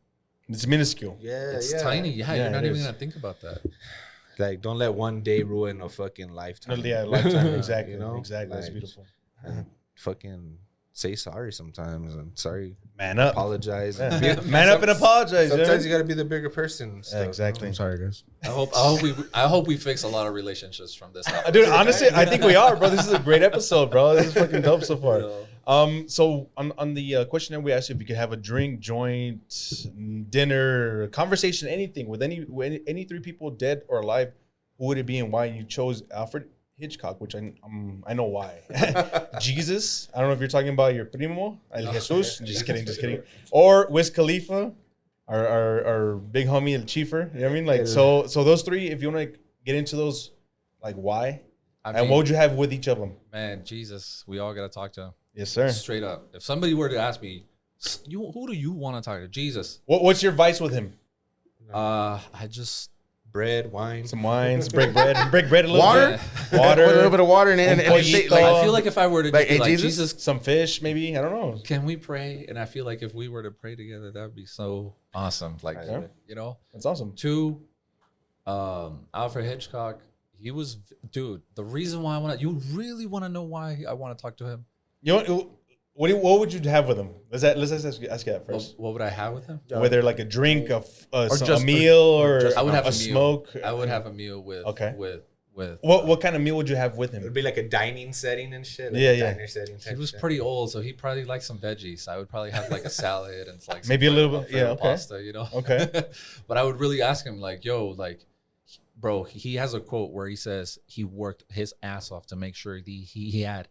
It's minuscule. Yeah, It's tiny. Yeah, you're it not even is. gonna think about that. Like, don't let one day ruin a fucking lifetime. Yeah, lifetime. Exactly. You know? Exactly. That's Like, beautiful. fucking say sorry sometimes. I'm sorry. Man up. Apologize. Yeah. Man up and apologize. Sometimes yeah. you got to be the bigger person. Yeah, exactly. I'm sorry, guys. I hope we fix a lot of relationships from this. Dude, honestly, I think we are, bro. This is a great episode, bro. This is fucking dope so far. So on the questionnaire we asked you if you could have a drink, joint, dinner, conversation, anything with any three people, dead or alive, who would it be and why? You chose Alfred Hitchcock, which I know why. Jesus, I don't know if you're talking about your primo, El Jesus. Just kidding. Or Wiz Khalifa, our big homie El Chiefer. You know what I mean? Like so those three. If you want to get into those, like why, and what would you have with each of them? Man, Jesus, we all gotta talk to him. Yes, sir. Straight up. If somebody were to ask me, who do you want to talk to? Jesus. What's your vice with him? I just Bread, wine. Some wines, break bread a little Water? bit. Water, a little bit of water and pollito. I feel like if I were to Like, be hey, like Jesus? Jesus, some fish, maybe. I don't know. can we pray? And I feel like if we were to pray together, that would be so awesome. Like, Yeah. you know. That's awesome. 2, Alfred Hitchcock. He was, dude. The reason why you really want to know why I want to talk to him? You know what would you have with him? Let's ask you that first. What would I have with him? Whether like a drink, a just- meal, or I would have a a meal. smoke. I would have a meal with. Okay. With. What kind of meal would you have with It would him? be like a dining setting and shit. Like Yeah, a yeah. Diner setting type He was shit. pretty old, so he probably liked some veggies. I would probably have like a salad and like Maybe a some little bit- yeah, Alfredo okay. pasta, you know. Okay. But I would really ask him like, yo, like, bro, he has a quote where he says he worked his ass off to make sure he had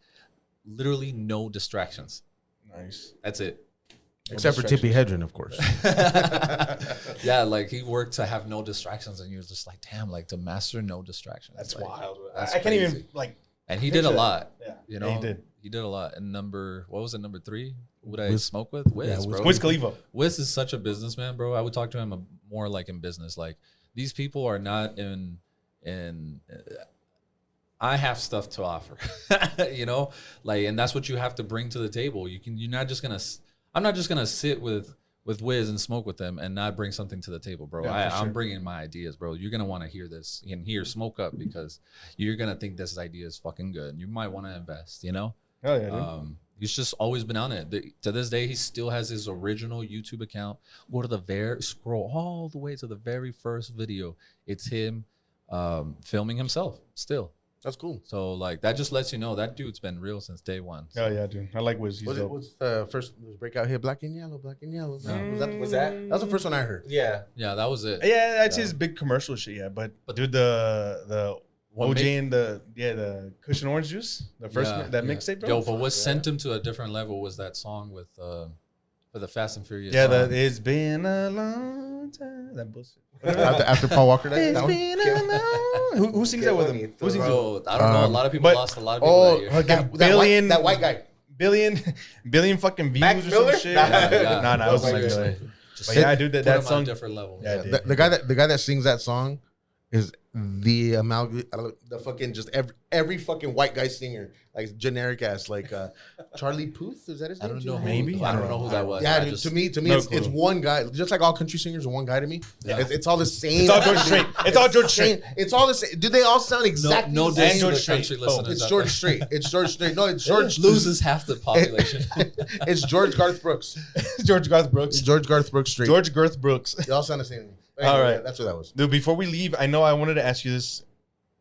literally no distractions. Nice. That's it. Except for Tippy Hedren, of course. Yeah, like he worked to have no distractions, and you're just like, damn, like to master no distractions. That's like, wild. That's I can't even crazy. like. And he did a picture that. lot. Yeah. You know, Yeah, he did. He did a lot. And what was it? Number 3? Would I Wiz. smoke with? Wiz, Yeah, bro. Wiz Khalifa. Wiz is such a businessman, bro. I would talk to him more like in business. Like these people are not in. I have stuff to offer, you know, like, and that's what you have to bring to the table. You're not just gonna. I'm not just gonna sit with Wiz and smoke with them and not bring something to the table, bro. Yeah, I'm bringing my ideas, bro. You're gonna want to hear this and hear Smoke Up because you're gonna think this idea is fucking good. You might want to invest, you know. Oh yeah, dude. He's just always been on it. To this day, he still has his original YouTube account. Go to scroll all the way to the very first video. It's him filming himself still. That's cool. So like that just lets you know that dude's been real since day one. So. Oh yeah, dude. I like Wiz. He's dope. What's the first breakout hit? Black and Yellow, Black and Yellow. Was that? That was the first one I heard. Yeah. Yeah, that was it. Yeah, that's his big commercial shit. Yeah, but dude, the OJ and the cushion orange juice, the first mixtape, bro. Yo, but what sent him to a different level was that song with for the Fast and Furious. Yeah, song. it's been a long time. That bullshit. After Paul Walker, It's been a long. Who sings that with him? Who sings it? Bro, I don't know. A lot of people but- lost a lot of people that year. that white guy. Billion fucking views Mac or Miller? some shit. Yeah. Nah, it was Mac like Miller. Just But yeah, dude, put that him on song. a different level. Yeah, So. dude. The guy that sings that song is the amalgam, the fucking just every fucking white guy singer, like generic ass, like Charlie Puth. Is that his I name? don't know. Maybe. I don't know who that was. Yeah, I dude, just- to me, No it's clue. one guy. Just like all country singers are one guy to me. Yeah. It's all the same. It's all George Strait. It's all George Strait. It's all the same. Do they all sound exactly no the diss same? to George the Strait. country Oh, listeners. It's out George there. Strait. It's George Strait. No, it's George. Loses half the population. It's George Garth Brooks. George Garth Brooks. It's George Garth Brooks Strait. George Garth Brooks. They all sound the same. All right. That's what that was. Dude, before we leave, I know I wanted to ask you this.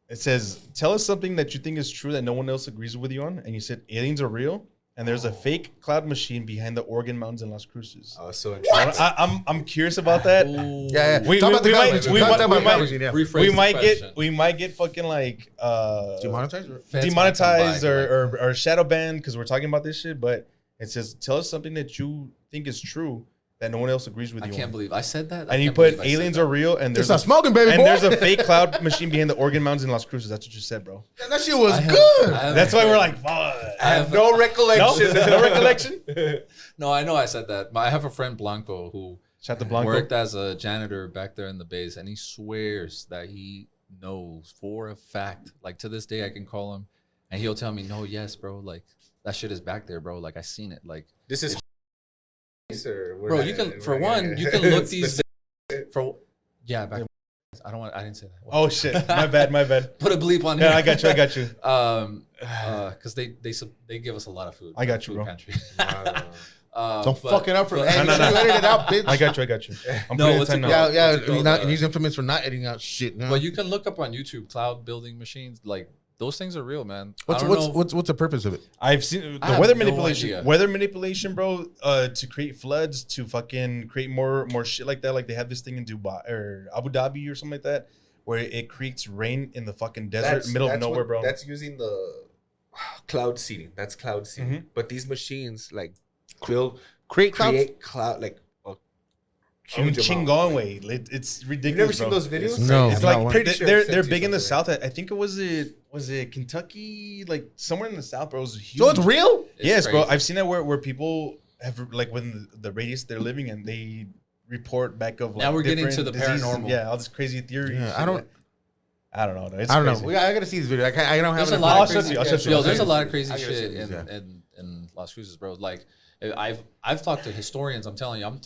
It says, tell us something that you think is true that no one else agrees with you on. And you said aliens are real. And there's a fake cloud machine behind the Oregon Mountains in Las Cruces. Oh, so I'm curious about that. Ooh. Yeah, yeah. We- Talk we- about the we cloud might- machine. we Talk might- about we the cloud might- machine, yeah. Rephrase We the might question. get fucking like Demonetized? Feds might come by demonetized and be like, or shadow banned because we're talking about this shit. But it says, tell us something that you think is true that no one else agrees with I you can't on. believe I said that. I And you can't put believe I said aliens that. are real and It's there's not a, smoking, baby and boy. there's a fake cloud machine behind the Oregon Mountains in Las Cruces. That's what you said, bro. That shit was I have- good. I have That's a why we're friend- like, fuck. I have no recollection. No recollection. No, I know I said that. I have a friend Blanco who Shout to Blanco. worked as a janitor back there in the base, and he swears that he knows for a fact. Like to this day, I can call him, and he'll tell me, "No, yes, bro. Like that shit is back there, bro. Like I seen it. Like, This is. bro, you can for one, you can look these for back. I don't want. I didn't say that. Oh shit. My bad. Put a bleep on here. Yeah, I got you. Because they give us a lot of food. I got you, food bro. pantry. Don't fuck it up for but- Hey, No, no. you edit it out, bitch. I got you. I'm No, putting what's it it now. called? Yeah, What's it called? and he's infamous for not editing out shit. No. But you can look up on YouTube cloud building machines. Like those things are real, man. What's I don't know. what's the purpose of it? I've seen I the have weather no manipulation. idea. Weather manipulation, bro, to create floods, to fucking create more shit like that. Like they have this thing in Dubai or Abu Dhabi or something like that, where it creates rain in the fucking desert, middle of nowhere, bro. That's using the cloud seeding. That's cloud seeding. Mhm. But these machines like Create clouds. create cloud like a huge amount. Chingon way. It's ridiculous. You've never seen bro. those videos? No, It's not like one. pretty sure they're I've sent you big in the something. south. I think it was Kentucky, like somewhere in the south, bro. It was huge. So it's real? It's Yes, bro. crazy. I've seen that where people have like when the radius they're living in, they report back of like, Now we're getting different to the diseases. paranormal. Yeah, all this crazy theory. Yeah, shit. I don't know. Though. It's I don't crazy. know. I gotta see this video. I don't have There's a enough lot time. of I'll show you. Yo, there's a lot of I crazy gotta see shit this, yeah. in Las Cruces, bro. Like I've talked to historians. I'm telling you, I'm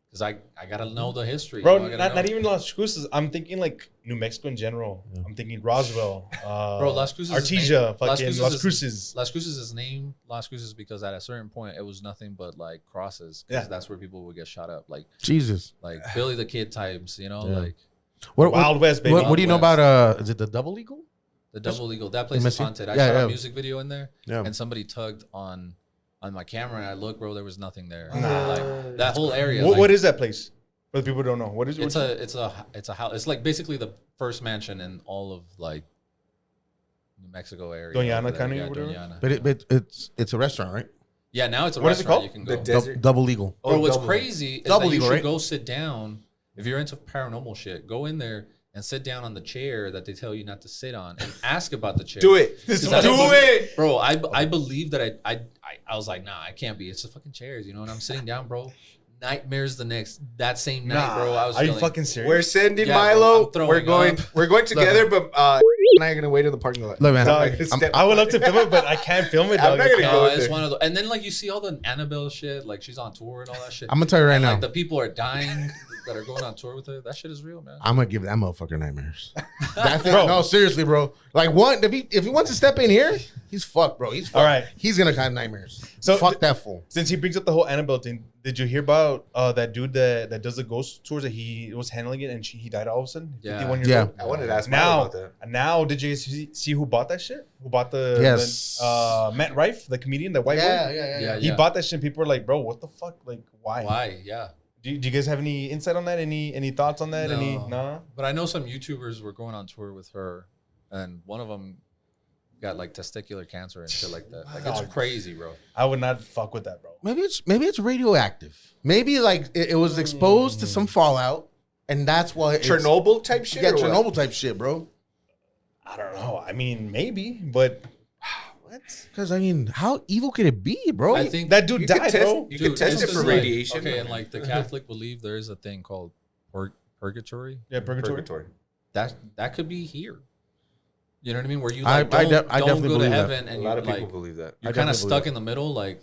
because I gotta know the history, Bro, you know, I gotta not know. even Las Cruces. I'm thinking like New Mexico in general. Yeah. I'm thinking Roswell. Bro, Las Cruces. Artesia, fucking Las Cruces. Las Cruces is named Las Cruces because at a certain point it was nothing but like crosses. Because Yeah. that's where people would get shot up, like Jesus. Billy the Kid types, you know, Yeah. like Wild West, baby. What do you know Wild about is it the double eagle? the Double Eagle. That place is Missy? haunted. I Yeah, shot yeah. a music video in there, Yeah. and somebody tugged on my camera, and I looked, bro. There was nothing there. Nah. Like that whole area. What, like, what is that place? For the people who don't know, what is it? It's a house. It's like basically the first mansion in all of like New Mexico area. Doñana over there. County Yeah, or whatever? Doñana. But it's a restaurant, right? Yeah, now it's a What is it restaurant. called? You can The go. desert. Double eagle. Bro, what's double. crazy is Double that you Eagle, should right? go sit down if you're into paranormal shit. Go in there and sit down on the chair that they tell you not to sit on and ask about the chair. Do it. Do it. Bro, I believe that I was like, nah, I can't be. It's the fucking chairs, you know, and I'm sitting down, bro. Nightmares that same night, bro. I was Are you feeling, fucking serious? We're sending Yeah, Milo. bro, I'm We're going together, Look, but and I are gonna wait in the parking lot. Look, man, Dog, I would love to film it, but I can't film it, dog. I'm not gonna go it's there. one of the, and then like you see all the Annabelle shit, like she's on tour and all that shit. I'm gonna tell you right And, now. like the people are dying that are going on tour with her. That shit is real, man. I'm gonna give that motherfucker nightmares. That's it. Bro. No, seriously, bro. Like, one, if he wants to step in here, he's fucked, bro. He's fucked. All right. He's gonna have nightmares. So Fuck that fool. Since he brings up the whole Annabelle thing, did you hear about that dude that does the ghost tours that he was handling it and he died all of a sudden? Yeah. 51 years Yeah. old. I wanted to ask Milo about that. Now, did you see who bought that shit? Who bought the Yes. Matt Rife, the comedian, the white boy? Yeah. He bought that shit. And people were like, "Bro, what the fuck? Like, why? Why? Yeah. Do you guys have any insight on that? Any thoughts on that? No. Nah? But I know some YouTubers were going on tour with her, and one of them got like testicular cancer and shit like that. Like it's crazy, bro. I would not fuck with that, bro. Maybe it's radioactive. Maybe like it was exposed to some fallout, and that's why it's Chernobyl type shit. Yeah, or what? Chernobyl type shit, bro. I don't know. I mean, maybe, but What? Because I mean, how evil could it be, bro? I think that dude You could died, test, bro. you could test this it is for like- radiation. Okay, and like the Catholic believe there is a thing called purgatory. Yeah, purgatory. Purgatory. That could be here. You know what I mean? Where you I like don't definitely go to believe that. heaven A and lot you of people like believe that. you're I kind of definitely stuck believe in the middle. Like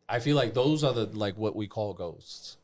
I feel like those are the like what we call ghosts.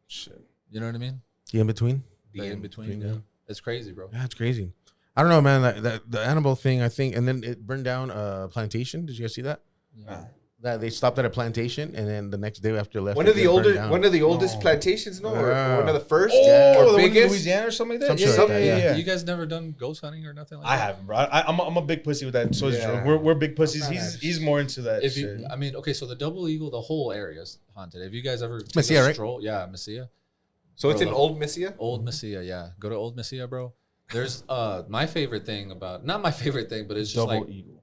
Shit. You know what I mean? The in between. The in between. yeah. Yeah. It's crazy, bro. Yeah, it's crazy. I don't know, man. That the Annabelle thing, I think, and then it burned down a plantation. Did you guys see that? Yeah. That they stopped at a plantation, and then the next day after they left, One it of the burned older, down. one of the oldest No. plantations, no, or Yeah. one of the first, Oh, the or one in biggest. Louisiana or something like that. Some shit like that, yeah. You guys never done ghost hunting or nothing like I that? haven't, bro. I'm a big pussy with that. So is Yeah. Drew. We're big pussies. I'm not He's more into that If shit. you, I mean, okay, so the Double Eagle, the whole area is haunted. Have you guys ever taken Mesilla, a right? stroll? Yeah, Mesilla. So it's Bro, in Old Messia. Old Mesilla, yeah. Go to Old Mesilla, bro. There's my favorite thing about, not my favorite thing, but it's just Double like Eagle.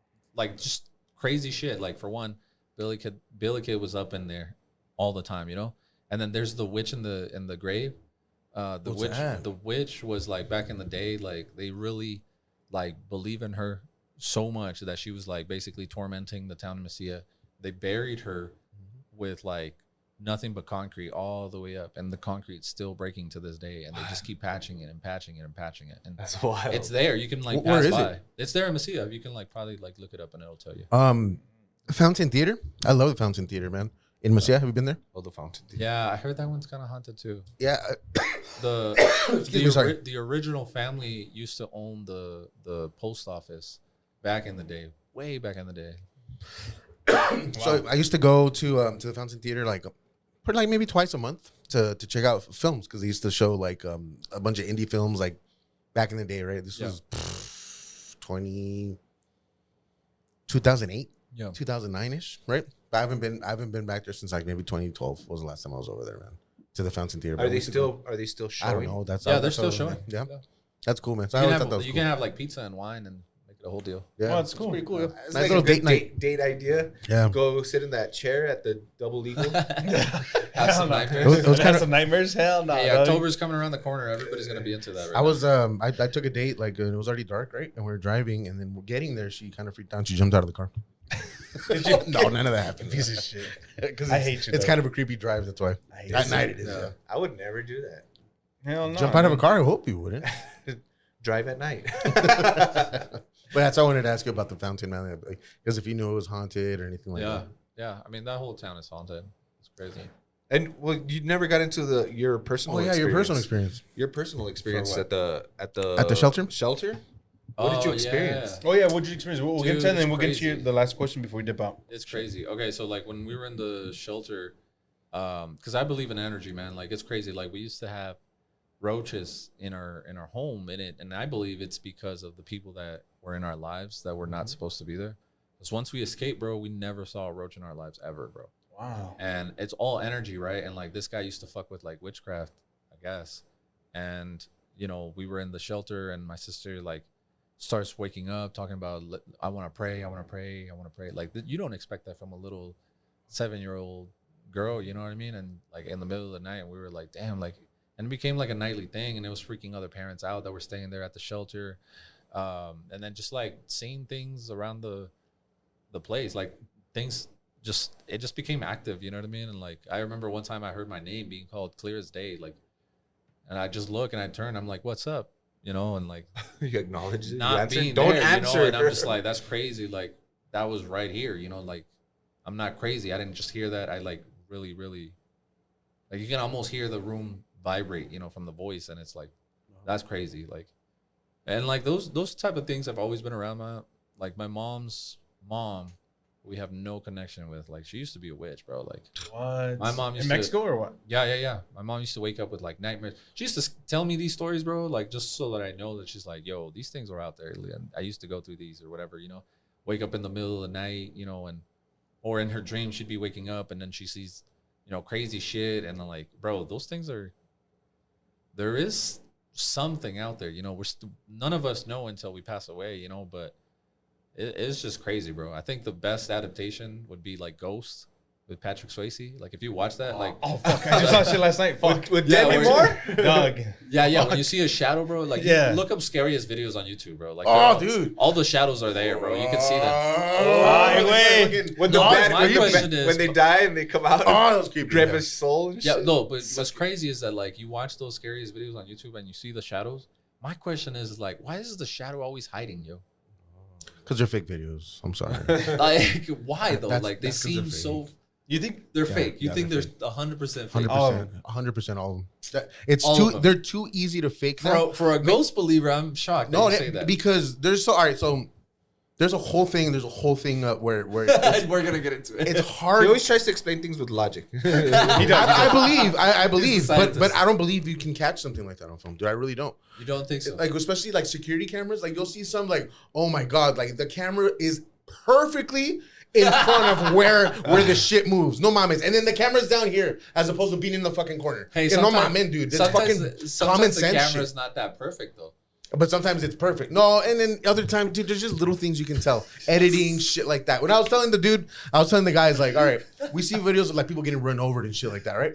just crazy shit. Like for one, Billy Kid was up in there all the time, you know. And then there's the witch in the grave. What's that? The witch was like back in the day, like they really like believe in her so much that she was like basically tormenting the town of Mesilla. They buried her with like nothing but concrete all the way up, and the concrete's still breaking to this day, and they just keep patching it and patching it and patching it. And That's wild. it's there. You can like Where pass is by. it? It's there in Mesilla. You can like probably like look it up and it'll tell you. Fountain Theater. I love the Fountain Theater, man. In Mesilla, have you been there? Oh, the fountain. Yeah, I heard that one's kind of haunted too. Yeah. The Excuse me, sorry. the original family used to own the post office back in the day, way back in the day. So I used to go to the Fountain Theater like maybe twice a month to check out films because they used to show like a bunch of indie films like back in the day, right? This Yeah. was 2008, Yeah. 2009ish, right? But I haven't been back there since like maybe 2012 was the last time I was over there, man. To the Fountain Theater. Are But they we used to go- still I don't showing? know. That's Yeah, they're that's still all- showing. Yeah, Yeah. that's cool, man. So I You always can thought that have, was you cool. can have like pizza and wine and make it a whole deal. Yeah, Oh, it's cool. pretty cool. Yeah. Yeah. It's Nice like little a good date night. date idea. Yeah. Go sit in that chair at the Double Eagle. Have some no. nightmares. It was Have kinda- some nightmares. Hell no. Hey, dog. October's coming around the corner. Everybody's gonna be into that. Right I was I took a date like it was already dark, right? And we were driving, and then we're getting there. She kind of freaked out. She jumped out of the car. No, none of that happened. Piece of shit. Because I hate you, It's though. kind of a creepy drive. That's why. I hate At you. night it is. Yeah. Yeah. I would never do that. Hell no. Jump out of a car. I hope you wouldn't. Drive at night. But that's why I wanted to ask you about the fountain, man. Because if you knew it was haunted or anything like yeah, that. yeah. I mean, that whole town is haunted. It's crazy. And well, you never got into your personal. Oh yeah, your personal experience. Your personal experience what? at the At the shelter? Shelter. What did you experience? Oh yeah, what'd you experience? We'll get Dude, to that, and then it's we'll get to crazy. the last question before we dip out. It's crazy. Okay, so like when we were in the shelter, because I believe in energy, man. Like it's crazy. Like we used to have roaches in our home in it, and I believe it's because of the people that were in our lives that were not supposed to be there. Because once we escaped, bro, we never saw a roach in our lives ever, bro. Wow. And it's all energy, right? And like this guy used to fuck with like witchcraft, I guess. And you know, we were in the shelter, and my sister like starts waking up talking about, I want to pray, I want to pray, I want to pray. Like you don't expect that from a little 7-year-old girl, you know what I mean? And like in the middle of the night, we were like, damn, like. and it became like a nightly thing, and it was freaking other parents out that were staying there at the shelter, and then just like seeing things around the place, like things it just became active, you know what I mean? And like I remember one time I heard my name being called clear as day, like, and I just look and I turn, I'm like, what's up, you know? And like You acknowledge it. not being Don't there, answer. you know? And I'm just like, that's crazy. Like that was right here, you know. Like I'm not crazy. I didn't just hear that. I like really, really, like you can almost hear the room vibrate, you know, from the voice, and it's like that's crazy. Like, and like those type of things have always been around my mom's mom. We have no connection with. Like she used to be a witch, bro. Like What? my mom used in Mexico or what? Yeah. My mom used to wake up with like nightmares. She used to tell me these stories, bro, like just so that I know that she's like, yo, these things are out there. And I used to go through these or whatever, you know. Wake up in the middle of the night, you know, or in her dream she'd be waking up and then she sees, you know, crazy shit, and I'm like, bro, those things there is something out there, you know. None of us know until we pass away, you know, but it's just crazy, bro. I think the best adaptation would be like Ghost with Patrick Swayze. Like if you watch that, like Fuck! I just saw shit last night. Fuck. With Yeah, Demi where- Moore? Dog. yeah. When you see a shadow, bro, like you Yeah. look up scariest videos on YouTube, bro. Like dude. all the shadows are there, bro. You can see them. Ay, güey. When the No, bad, my when, you question is- when they die and they come out, Oh, that was creepy. grab yeah. his soul and Yeah, shit. no, but what's crazy is that like you watch those scariest videos on YouTube and you see the shadows. My question is like, why is the shadow always hiding, yo? Because they're fake videos. I'm sorry. Like, why though? That's- Like they that's 'cause they're seem so. You think? They're Yeah, fake. You yeah, think they're they're 100% fake? 100%. 100% all of them. It's All too. of them. They're too easy to fake now. For a ghost believer, I'm shocked. No, that you say that. because there's so all right. So there's a whole thing. There's a whole thing where We're gonna get into it. it's He hard. always tries to explain things with logic. He does. I believe, He's a but scientist. I don't believe you can catch something like that on film, dude. I really don't. You don't think so? Like especially like security cameras. Like you'll see some like, oh my god, like the camera is perfectly in front of where the shit moves. No mames. And then the camera's down here as opposed to being in the fucking corner. Hey, no sometimes- mames, dude. It's sometimes fucking sometimes common the sense camera's shit. not that perfect though. But sometimes it's perfect. No, and then other times, dude, there's just little things you can tell. Editing, shit like that. When I was telling the guys, like, all right, we see videos of like people getting run over and shit like that, right?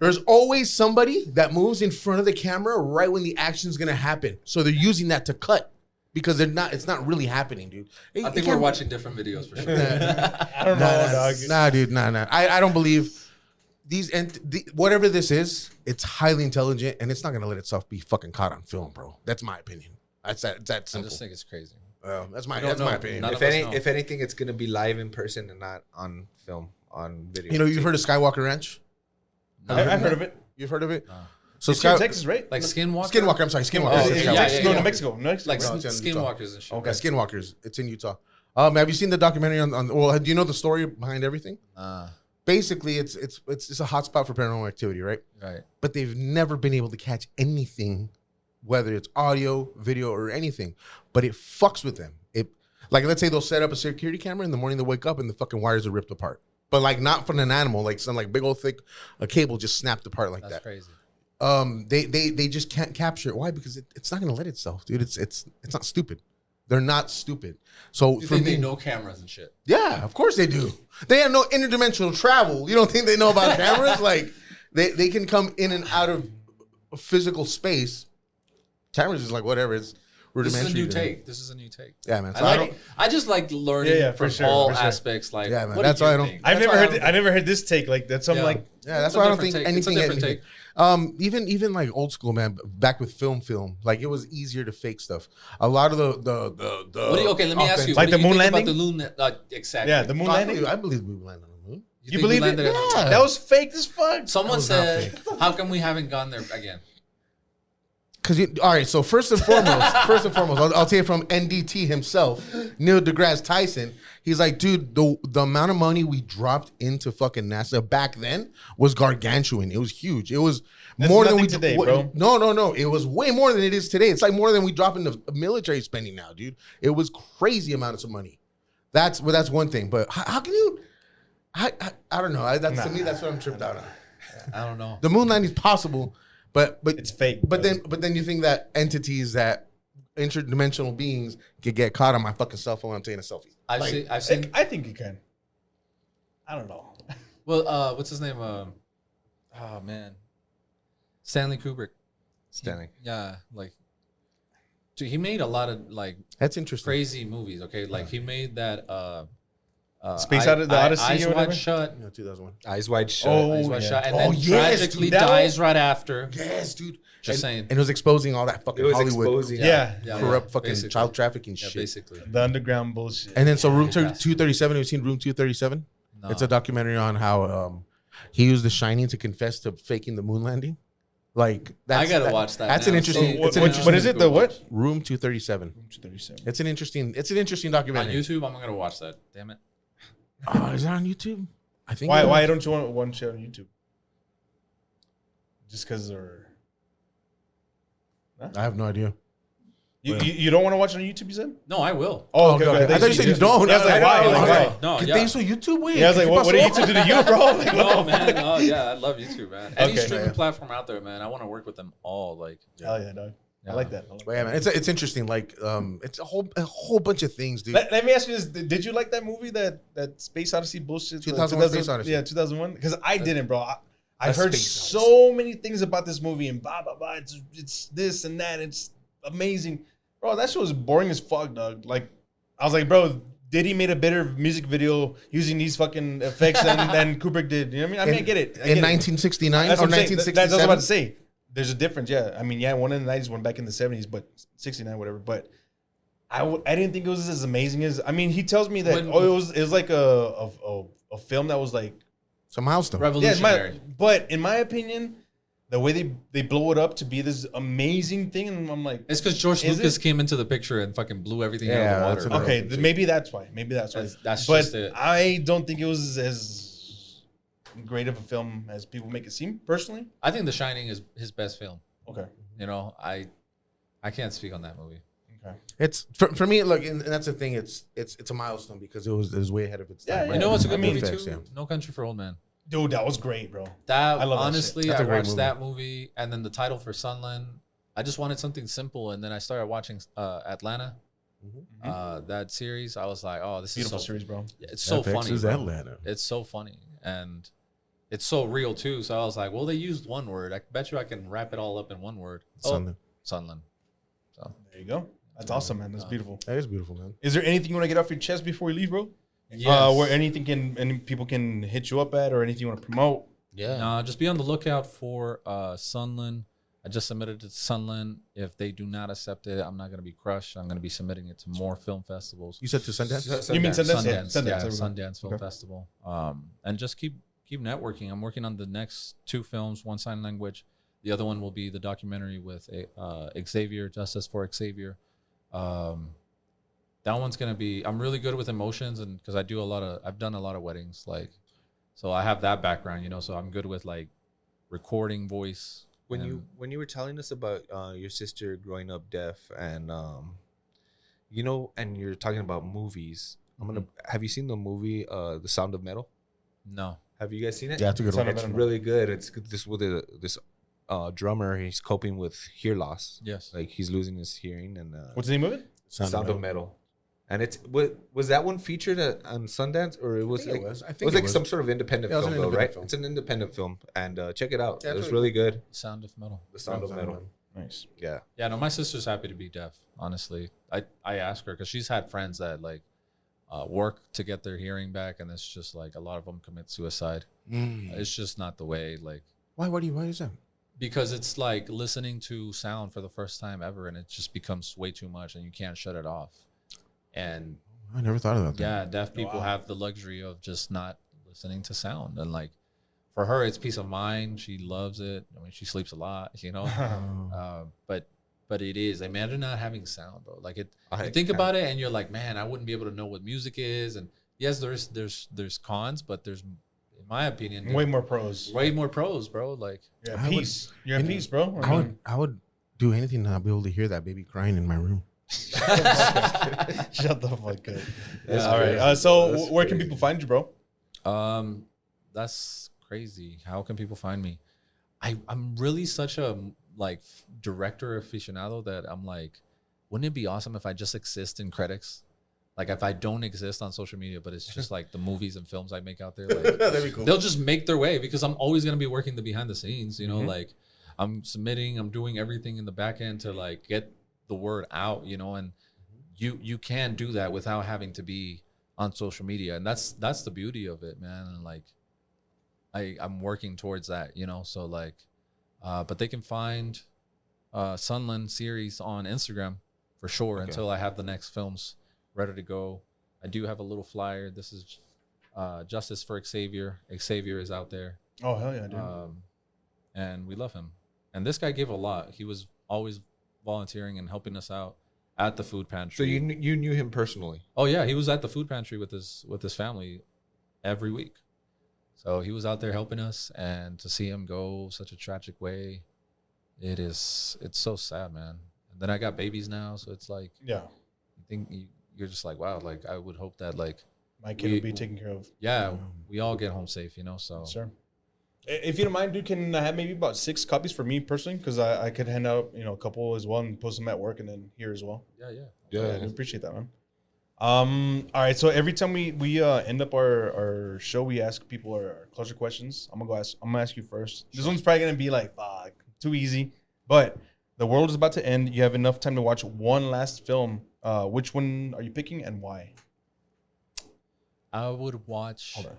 There's always somebody that moves in front of the camera right when the action's gonna happen. So they're using that to cut because it's not really happening, dude. I think we're watching different videos for sure. I don't know, dog. Nah, dude, nah. I don't believe these whatever this is, it's highly intelligent and it's not gonna let itself be fucking caught on film, bro. That's my opinion. It's that I simple. just think it's crazy. That's my We don't know. opinion. None if of us know. if anything, it's gonna be live in person and not on film, on video. You know, you've heard of Skywalker Ranch? I've heard of it. You've heard of it? No. So It's here in Texas, right? Like Skinwalker. Skinwalker. I'm sorry, Skinwalker. Oh, It's yeah, in yeah, Texas. No, yeah. New Mexico. Like No, it's in Utah. skinwalkers and shit. Okay, Skinwalkers. It's in Utah. Have you seen the documentary on? Well, do you know the story behind everything? Basically, it's a hotspot for paranormal activity, right? Right. But they've never been able to catch anything, whether it's audio, video, or anything. But it fucks with them. Like, let's say they'll set up a security camera in the morning, they wake up and the fucking wires are ripped apart. But like not from an animal, like some like big old thick cable just snapped apart like That's that. crazy. They just can't capture it. Why? Because it's not gonna let itself, dude. It's not stupid. They're not stupid. So You for think me, they know cameras and shit? yeah, of course they do. They have no interdimensional travel. You don't think they know about cameras? Like they can come in and out of physical space. Cameras is like whatever. It's This is a rudimentary. new to them. take. This is a new take. Yeah, man. I, So like, I just like learning Yeah, for from sure, all for sure. aspects. Like, Yeah, man, what that's do you why I don't- think? I've That's never why I heard. don't- I never heard this take. Like that's something Yeah. like. Yeah, that's It's a why I don't different think take. It's a anything. different Even like old school, man. Back with film, like it was easier to fake stuff. A lot of the. What do you, okay, let me ask you. authentic- Like what the do you moon think landing? About the moon, exactly. Yeah, the moon landing. I believe we landed on the moon. You think believe we it? landed at- Yeah. That was fake as fuck. Someone was not said, "How come we haven't gone there again?" Because all right, so first and foremost, I'll tell you from NDT himself, Neil deGrasse Tyson. He's like, dude, the amount of money we dropped into fucking NASA back then was gargantuan. It was huge. It was That's more than nothing we today, bro. No. It was way more than it is today. It's like more than we drop into military spending now, dude. It was crazy amounts of money. That's one thing. But how can you? I don't know. To me, that's what I'm tripped out on. I don't know. The moon landing is possible, but It's fake. But bro. then you think that entities, that interdimensional beings, could get caught on my fucking cell phone. I'm taking a selfie. I've seen. I think you can. I don't know. Well, what's his name? Oh man, Stanley Kubrick. Stanley. Yeah, like, dude, he made a lot of like That's interesting. crazy movies. Okay, like he made that Space Odyssey Eyes or whatever? Wide Shut. Yeah, 2001. Eyes Wide Shut. Eyes Wide Shut, and then yes, tragically dude, that dies right after. Yes, dude. Just and, saying. And it was exposing all that It fucking was Hollywood exposing. Yeah. corrupt fucking basically. child trafficking Yeah, shit. basically. The underground bullshit. And then so Room Yeah. 237. Have you seen Room 237? No. It's a documentary on how he used The Shining to confess to faking the moon landing. Like I gotta watch that. That's now. an interesting. What- it's an what- interesting. what is it? The what? Room 237. 37. It's an interesting. It's an interesting On documentary. YouTube? I'm gonna watch that. Damn it. Oh, is that on YouTube? I think. Why don't you want one shit on YouTube? Just because they're... I have no idea. You don't want to watch it on YouTube, you said? No, I will. Oh, okay, okay. I thought you said you don't. Yeah, I was like, why? Like, No, ¿Qué yeah. te hizo YouTube, güey? yeah, I was like, what did YouTube do to you, bro? Like, No, man. Oh, yeah. I love YouTube, man. Any Okay. streaming platform out there, man. I want to work with them all. Like, Hell yeah, dog. I like that. I like But yeah, man, it's interesting. Like, it's a whole bunch of things, dude. Let me ask you this: did you like that movie, that Space Odyssey bullshit? 2001 Space Odyssey. Yeah, 2001. Because I didn't, bro. I've That's heard Space so many things about this movie and blah blah blah. It's this and that. It's amazing, bro. That shit was boring as fuck, dog. Like, I was like, bro, Diddy made a better music video using these fucking effects than Kubrick did. You know what I mean? I get it. In 1969 That's or what I'm saying. 1967. That's what I was about to say. There's a difference, yeah. I mean, yeah, one in the 90s, one back in the 70s, but 69, whatever. But I didn't think it was as amazing as. I mean, he tells me that When- it was like a film that was like It's a milestone. revolutionary. but in my opinion, the way they blow it up to be this amazing thing, and I'm like, It's because George Is Lucas it? came into the picture and fucking blew everything out Yeah, of that's the a water. good- okay, maybe that's why. Maybe that's why. That's but just it. I don't think it was as great of a film as people make it seem. Personally, I think The Shining is his best film. okay. You know, I can't speak on that movie. Okay. It's for me. Look, and that's the thing. It's a milestone because it was way ahead of its time. Yeah, right? You know what's a good I mean, movie Effects, too? yeah. No Country for Old Men. Dude, that was great, bro. That I love that honestly, shit. That's I a great watched movie. that movie, and then the title for Sunland. I just wanted something simple, and then I started watching Atlanta. That series, I was like, "Oh, this Beautiful is so series, bro. It's so FX funny. is bro. Atlanta. It's so funny, and it's so real too. So I was like, "Well, they used one word. I bet you I can wrap it all up in one word." Sunland. Sunland. So There you go. That's awesome, man. That's beautiful. That is beautiful, man. Is there anything you want to get off your chest before you leave, bro? yes. Where any people can hit you up at, or anything you want to promote? Yeah. No, just be on the lookout for Sunland. I just submitted it to Sunland. If they do not accept it, I'm not going to be crushed. I'm going to be submitting it to more film festivals. You said to Sundance. You mean Sundance? Yeah, Sundance, yeah, there we go. Sundance Film Okay. Festival. And just keep networking. I'm working on the next 2 films, one sign language. The other one will be the documentary with Xavier, Justice for Xavier. That one's gonna be. I'm really good with emotions, and because I've done a lot of weddings, like, so I have that background, you know. So I'm good with like recording voice. When and- you were telling us about your sister growing up deaf, and you know, and you're talking about movies, have you seen the movie The Sound of Metal? No. Have you guys seen it? Yeah, it's a good Sound one. of It's Metal. really good. It's this with this drummer. He's coping with hear loss. Yes. Like he's losing his hearing, and What's the name of it? Sound of Metal. And it's was that one featured on Sundance, or it was I think like it was. I think it was it like was. some sort of independent Yeah, it was film, an though, independent right? film. It's an independent film, and check it out. Yeah, It it's was really really good. Sound of Metal. The Sound of Metal. Nice. Yeah. Yeah, no, my sister's happy to be deaf. Honestly, I ask her because she's had friends that like work to get their hearing back, and it's just like a lot of them commit suicide. It's just not the way. Like, Why is that? because it's like listening to sound for the first time ever, and it just becomes way too much, and you can't shut it off. And I never thought about that. yeah, deaf people have the luxury of just not listening to sound, and like for her, it's peace of mind. She loves it. I mean, she sleeps a lot, you know. But it is. Imagine not having sound, bro. Like it. You think about it, and you're like, man, I wouldn't be able to know what music is. And yes, there's cons, but there's, in my opinion, Way more pros. way more pros, bro. Like, You're I at would- peace. You're at peace, bro. I would do anything to not be able to hear that baby crying in my room. Shut the fuck up. All right. So where can people find you, bro? that's crazy. How can people find me? I'm really such a like director aficionado that I'm like, wouldn't it be awesome if I just exist in credits? Like if I don't exist on social media, but it's just like the movies and films I make out there. Like, That'd be cool. they'll just make their way because I'm always gonna be working the behind the scenes. You know, like I'm submitting, I'm doing everything in the back end to like get the word out, you know, and you can do that without having to be on social media. And that's the beauty of it, man. And like I'm working towards that, you know. So like but they can find Sunland Series on Instagram for sure until I have the next films ready to go. I do have a little flyer. This is Justice for Xavier. Xavier is out there. Oh hell yeah, dude. And we love him. And this guy gave a lot. He was always volunteering and helping us out at the food pantry. So you knew him personally? Oh yeah, he was at the food pantry with his family every week. So he was out there helping us, and to see him go such a tragic way, it's so sad, man. And then I got babies now, so it's like you're just like, wow, like I would hope that like my kid will be taken care of. Yeah, we all get home safe, you know. So sure. If you don't mind, dude, can I have maybe about 6 copies for me personally? Because I could hand out, you know, a couple as well and post them at work and then here as well. Yeah. I appreciate that, man. All right, so every time we end up our show, we ask people our closure questions. I'm gonna ask you first. This one's probably gonna be like, fuck, too easy. But the world is about to end. You have enough time to watch one last film. Which one are you picking and why? I would watch. Hold on.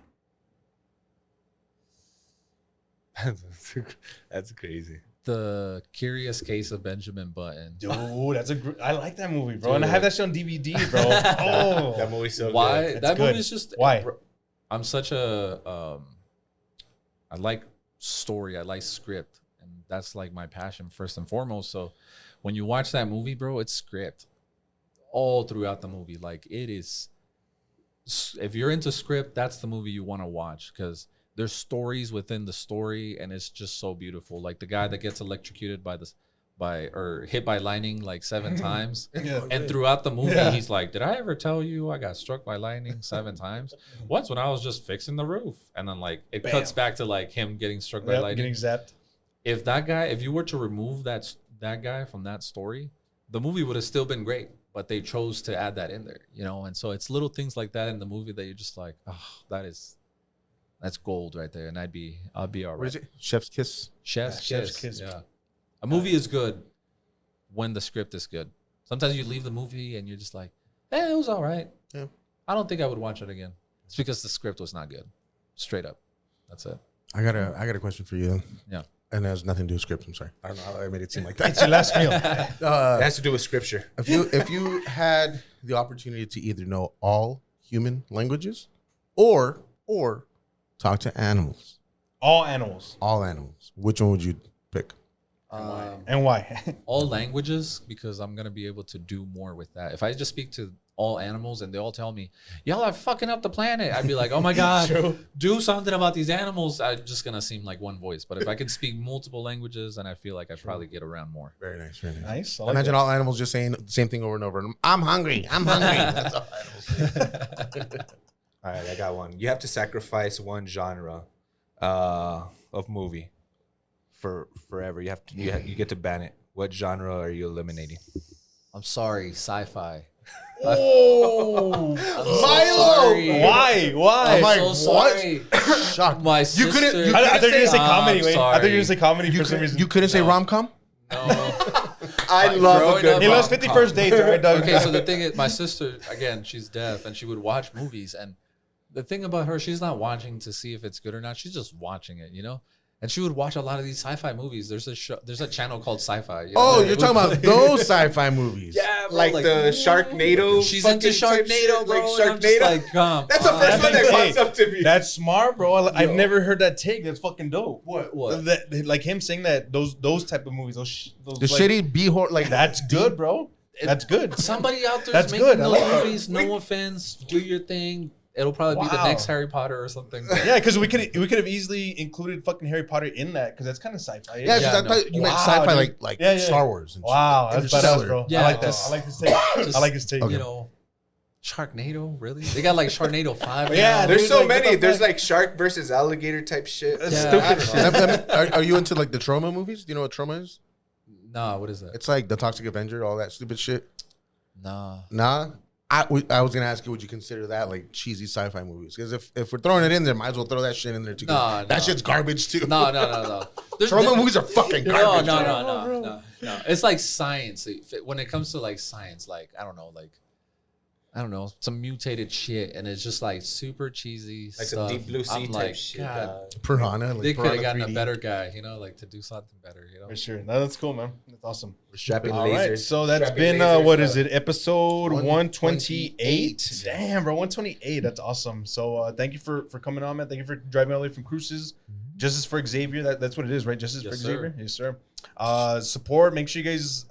That's crazy. The Curious Case of Benjamin Button. Dude, I like that movie, bro. Dude. And I have that shit on DVD, bro. Oh, That movie's so Why? good. That good. movie is just Why? I'm such a I like story, I like script, and that's like my passion first and foremost. So when you watch that movie, bro, it's script all throughout the movie. Like it is, if you're into script, that's the movie you want to watch, because there's stories within the story, and it's just so beautiful. Like the guy that gets electrocuted or hit by lightning like 7 times. And throughout the movie, he's like, did I ever tell you I got struck by lightning 7 times? Once when I was just fixing the roof. And then like it cuts back to like him getting struck by lightning. Getting zapped. If you were to remove that guy from that story, the movie would have still been great. But they chose to add that in there, you know? And so it's little things like that in the movie that you're just like, oh, that's gold right there. And I'll be all right. What is it? Chef's Kiss? Chef's Chef's Kiss. Kiss. Yeah. A movie is good when the script is good. Sometimes you leave the movie and you're just like, it was all right. Yeah. I don't think I would watch it again. It's because the script was not good. Straight up. That's it. I got a question for you. Yeah. And it has nothing to do with script. I'm sorry. I don't know how I made it seem like that. It's your last meal. It has to do with scripture. If you had the opportunity to either know all human languages or talk to animals, All animals. all animals, which one would you pick? And why? All languages, because I'm going to be able to do more with that. If I just speak to all animals and they all tell me, y'all are fucking up the planet, I'd be like, oh my God, do something about these animals. I'm just going to seem like one voice. But if I can speak multiple languages, then I feel like I'd probably get around more. Very nice. Very nice. Nice. I like Imagine that. all animals just saying the same thing over and over. I'm hungry. I'm hungry. That's all animals say. All right, I got one. You have to sacrifice one genre of movie for forever. You get to ban it. What genre are you eliminating? I'm sorry, sci-fi. Oh, Sorry. Why? I'm like, so what? sorry. Shocked. My You sister. couldn't. You I thought you were gonna say I'm comedy. Wait, I thought you were sorry. gonna say comedy for some reason. You couldn't say No. rom-com? No. I love a growing good up- He loves 50 First Dates, right, Doug? Okay, so the thing is, my sister, again, she's deaf, and she would watch movies. And the thing about her, she's not watching to see if it's good or not. She's just watching it, you know? And she would watch a lot of these sci-fi movies. There's a channel called Sci-Fi. You know? Oh, you're talking about those sci-fi movies. Yeah, bro, like the Sharknado. She's into fucking type shit, Sharknado, bro. like and I'm just Sharknado. like, come. That's the first one that Hey, pops up to me. That's smart, bro. I've never heard that take. That's fucking dope. What? Like him saying that those type of movies, those The like, shitty B-horror, like That's good, bro. That's good. Somebody out there That's making good. I those like that. movies. No offense. Do your thing. It'll probably be the Wow. next Harry Potter or something. Yeah, because we could have easily included fucking Harry Potter in that because that's kind of sci-fi. Yeah, 'cause Yeah, I no. thought you meant Wow, sci-fi, dude. like Yeah, yeah. Star Wars. And Wow, shit. that's badass, Interstellar. bro. Yeah, I like just- that. I like his take. just, I like his take. You know, Sharknado, really? They got like Sharknado 5. Yeah, now. There's dude, so like, what many. the There's fuck? like shark versus alligator type shit. That's Yeah. stupid. Are you into like the trauma movies? Do you know what trauma is? Nah, what is that? It's like the Toxic Avenger, all that stupid shit. Nah. Nah. I was gonna ask you, would you consider that like cheesy sci-fi movies? Because if we're throwing it in there, might as well throw that shit in there too. No, That shit's garbage too. No. Trauma movies are fucking garbage. No. It's like science. When it comes to like science, like I don't know, some mutated shit, and it's just like super cheesy Like stuff. some Deep Blue Sea I'm type like, shit. God, Piranha. Like they could have Piranha gotten a 3D. better guy, like to do something better, For sure. No, that's cool, man. That's awesome. We're strapping All lasers. right, so that's Strapping been lasers what up. is it? Episode 128. 128. Damn, bro, 128. That's awesome. So thank you for coming on, man. Thank you for driving all the way from Cruces. Justice for Xavier. That's what it is, right? Justice Yes, for sir. Xavier. Yes, sir. Support. Make sure you guys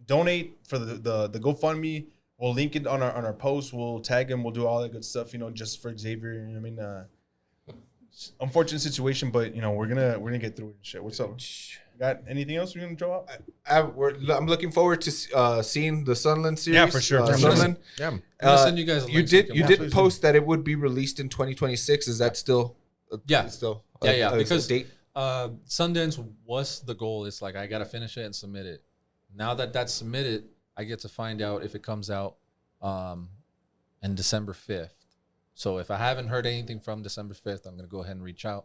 donate for the GoFundMe. We'll link it on our post. We'll tag him. We'll do all that good stuff. Justice for Xavier. You know what I mean, unfortunate situation, but we're gonna get through it and shit. What's up? Got anything else you're gonna draw out? I'm looking forward to seeing the Sunland series. Yeah, for sure. Sunland. Yeah. I'm gonna send you guys. A You link so did can you watch did it. post that it would be released in 2026. Is that still? Yeah. Still. Because date. Sundance was the goal. It's like I gotta finish it and submit it. Now that that's submitted, I get to find out if it comes out in December 5th. So if I haven't heard anything from December 5th, I'm gonna go ahead and reach out,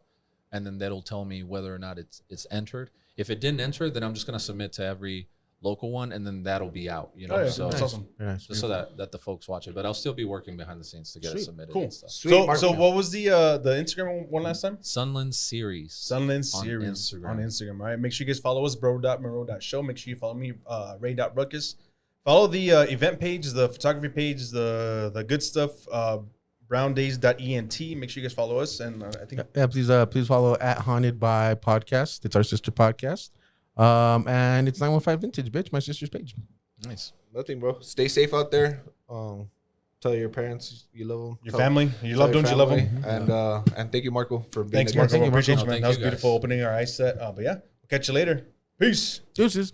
and then that'll tell me whether or not it's entered. If it didn't enter, then I'm just gonna submit to every local one, and then that'll be out. Oh, yeah, so that's awesome. Very nice. just so that the folks watch it. But I'll still be working behind the scenes to get it Sweet. submitted. Cool. And stuff. Sweet, So Marco. what was the Instagram one last time? Sunland Series. Sunland On Series Instagram. on Instagram. All right. Make sure you guys follow us, bro.monroe.show. Make sure you follow me, ray.ruckus. Follow the event page, the photography page, the good stuff, browndays.ent. Make sure you guys follow us. And I think Yeah, please follow at Haunted by Podcast. It's our sister podcast. And it's 915 Vintage, bitch, my sister's page. Nice. Nothing, bro. Stay safe out there. Tell your parents you love them. your family, you love, don't you love them? And thank you, Marco, for being Thanks, a Marco. guest. Thank you, Appreciate Marco. you, man. Thank That was you, guys. beautiful opening our eyes set. But yeah, we'll catch you later. Peace. Deuces.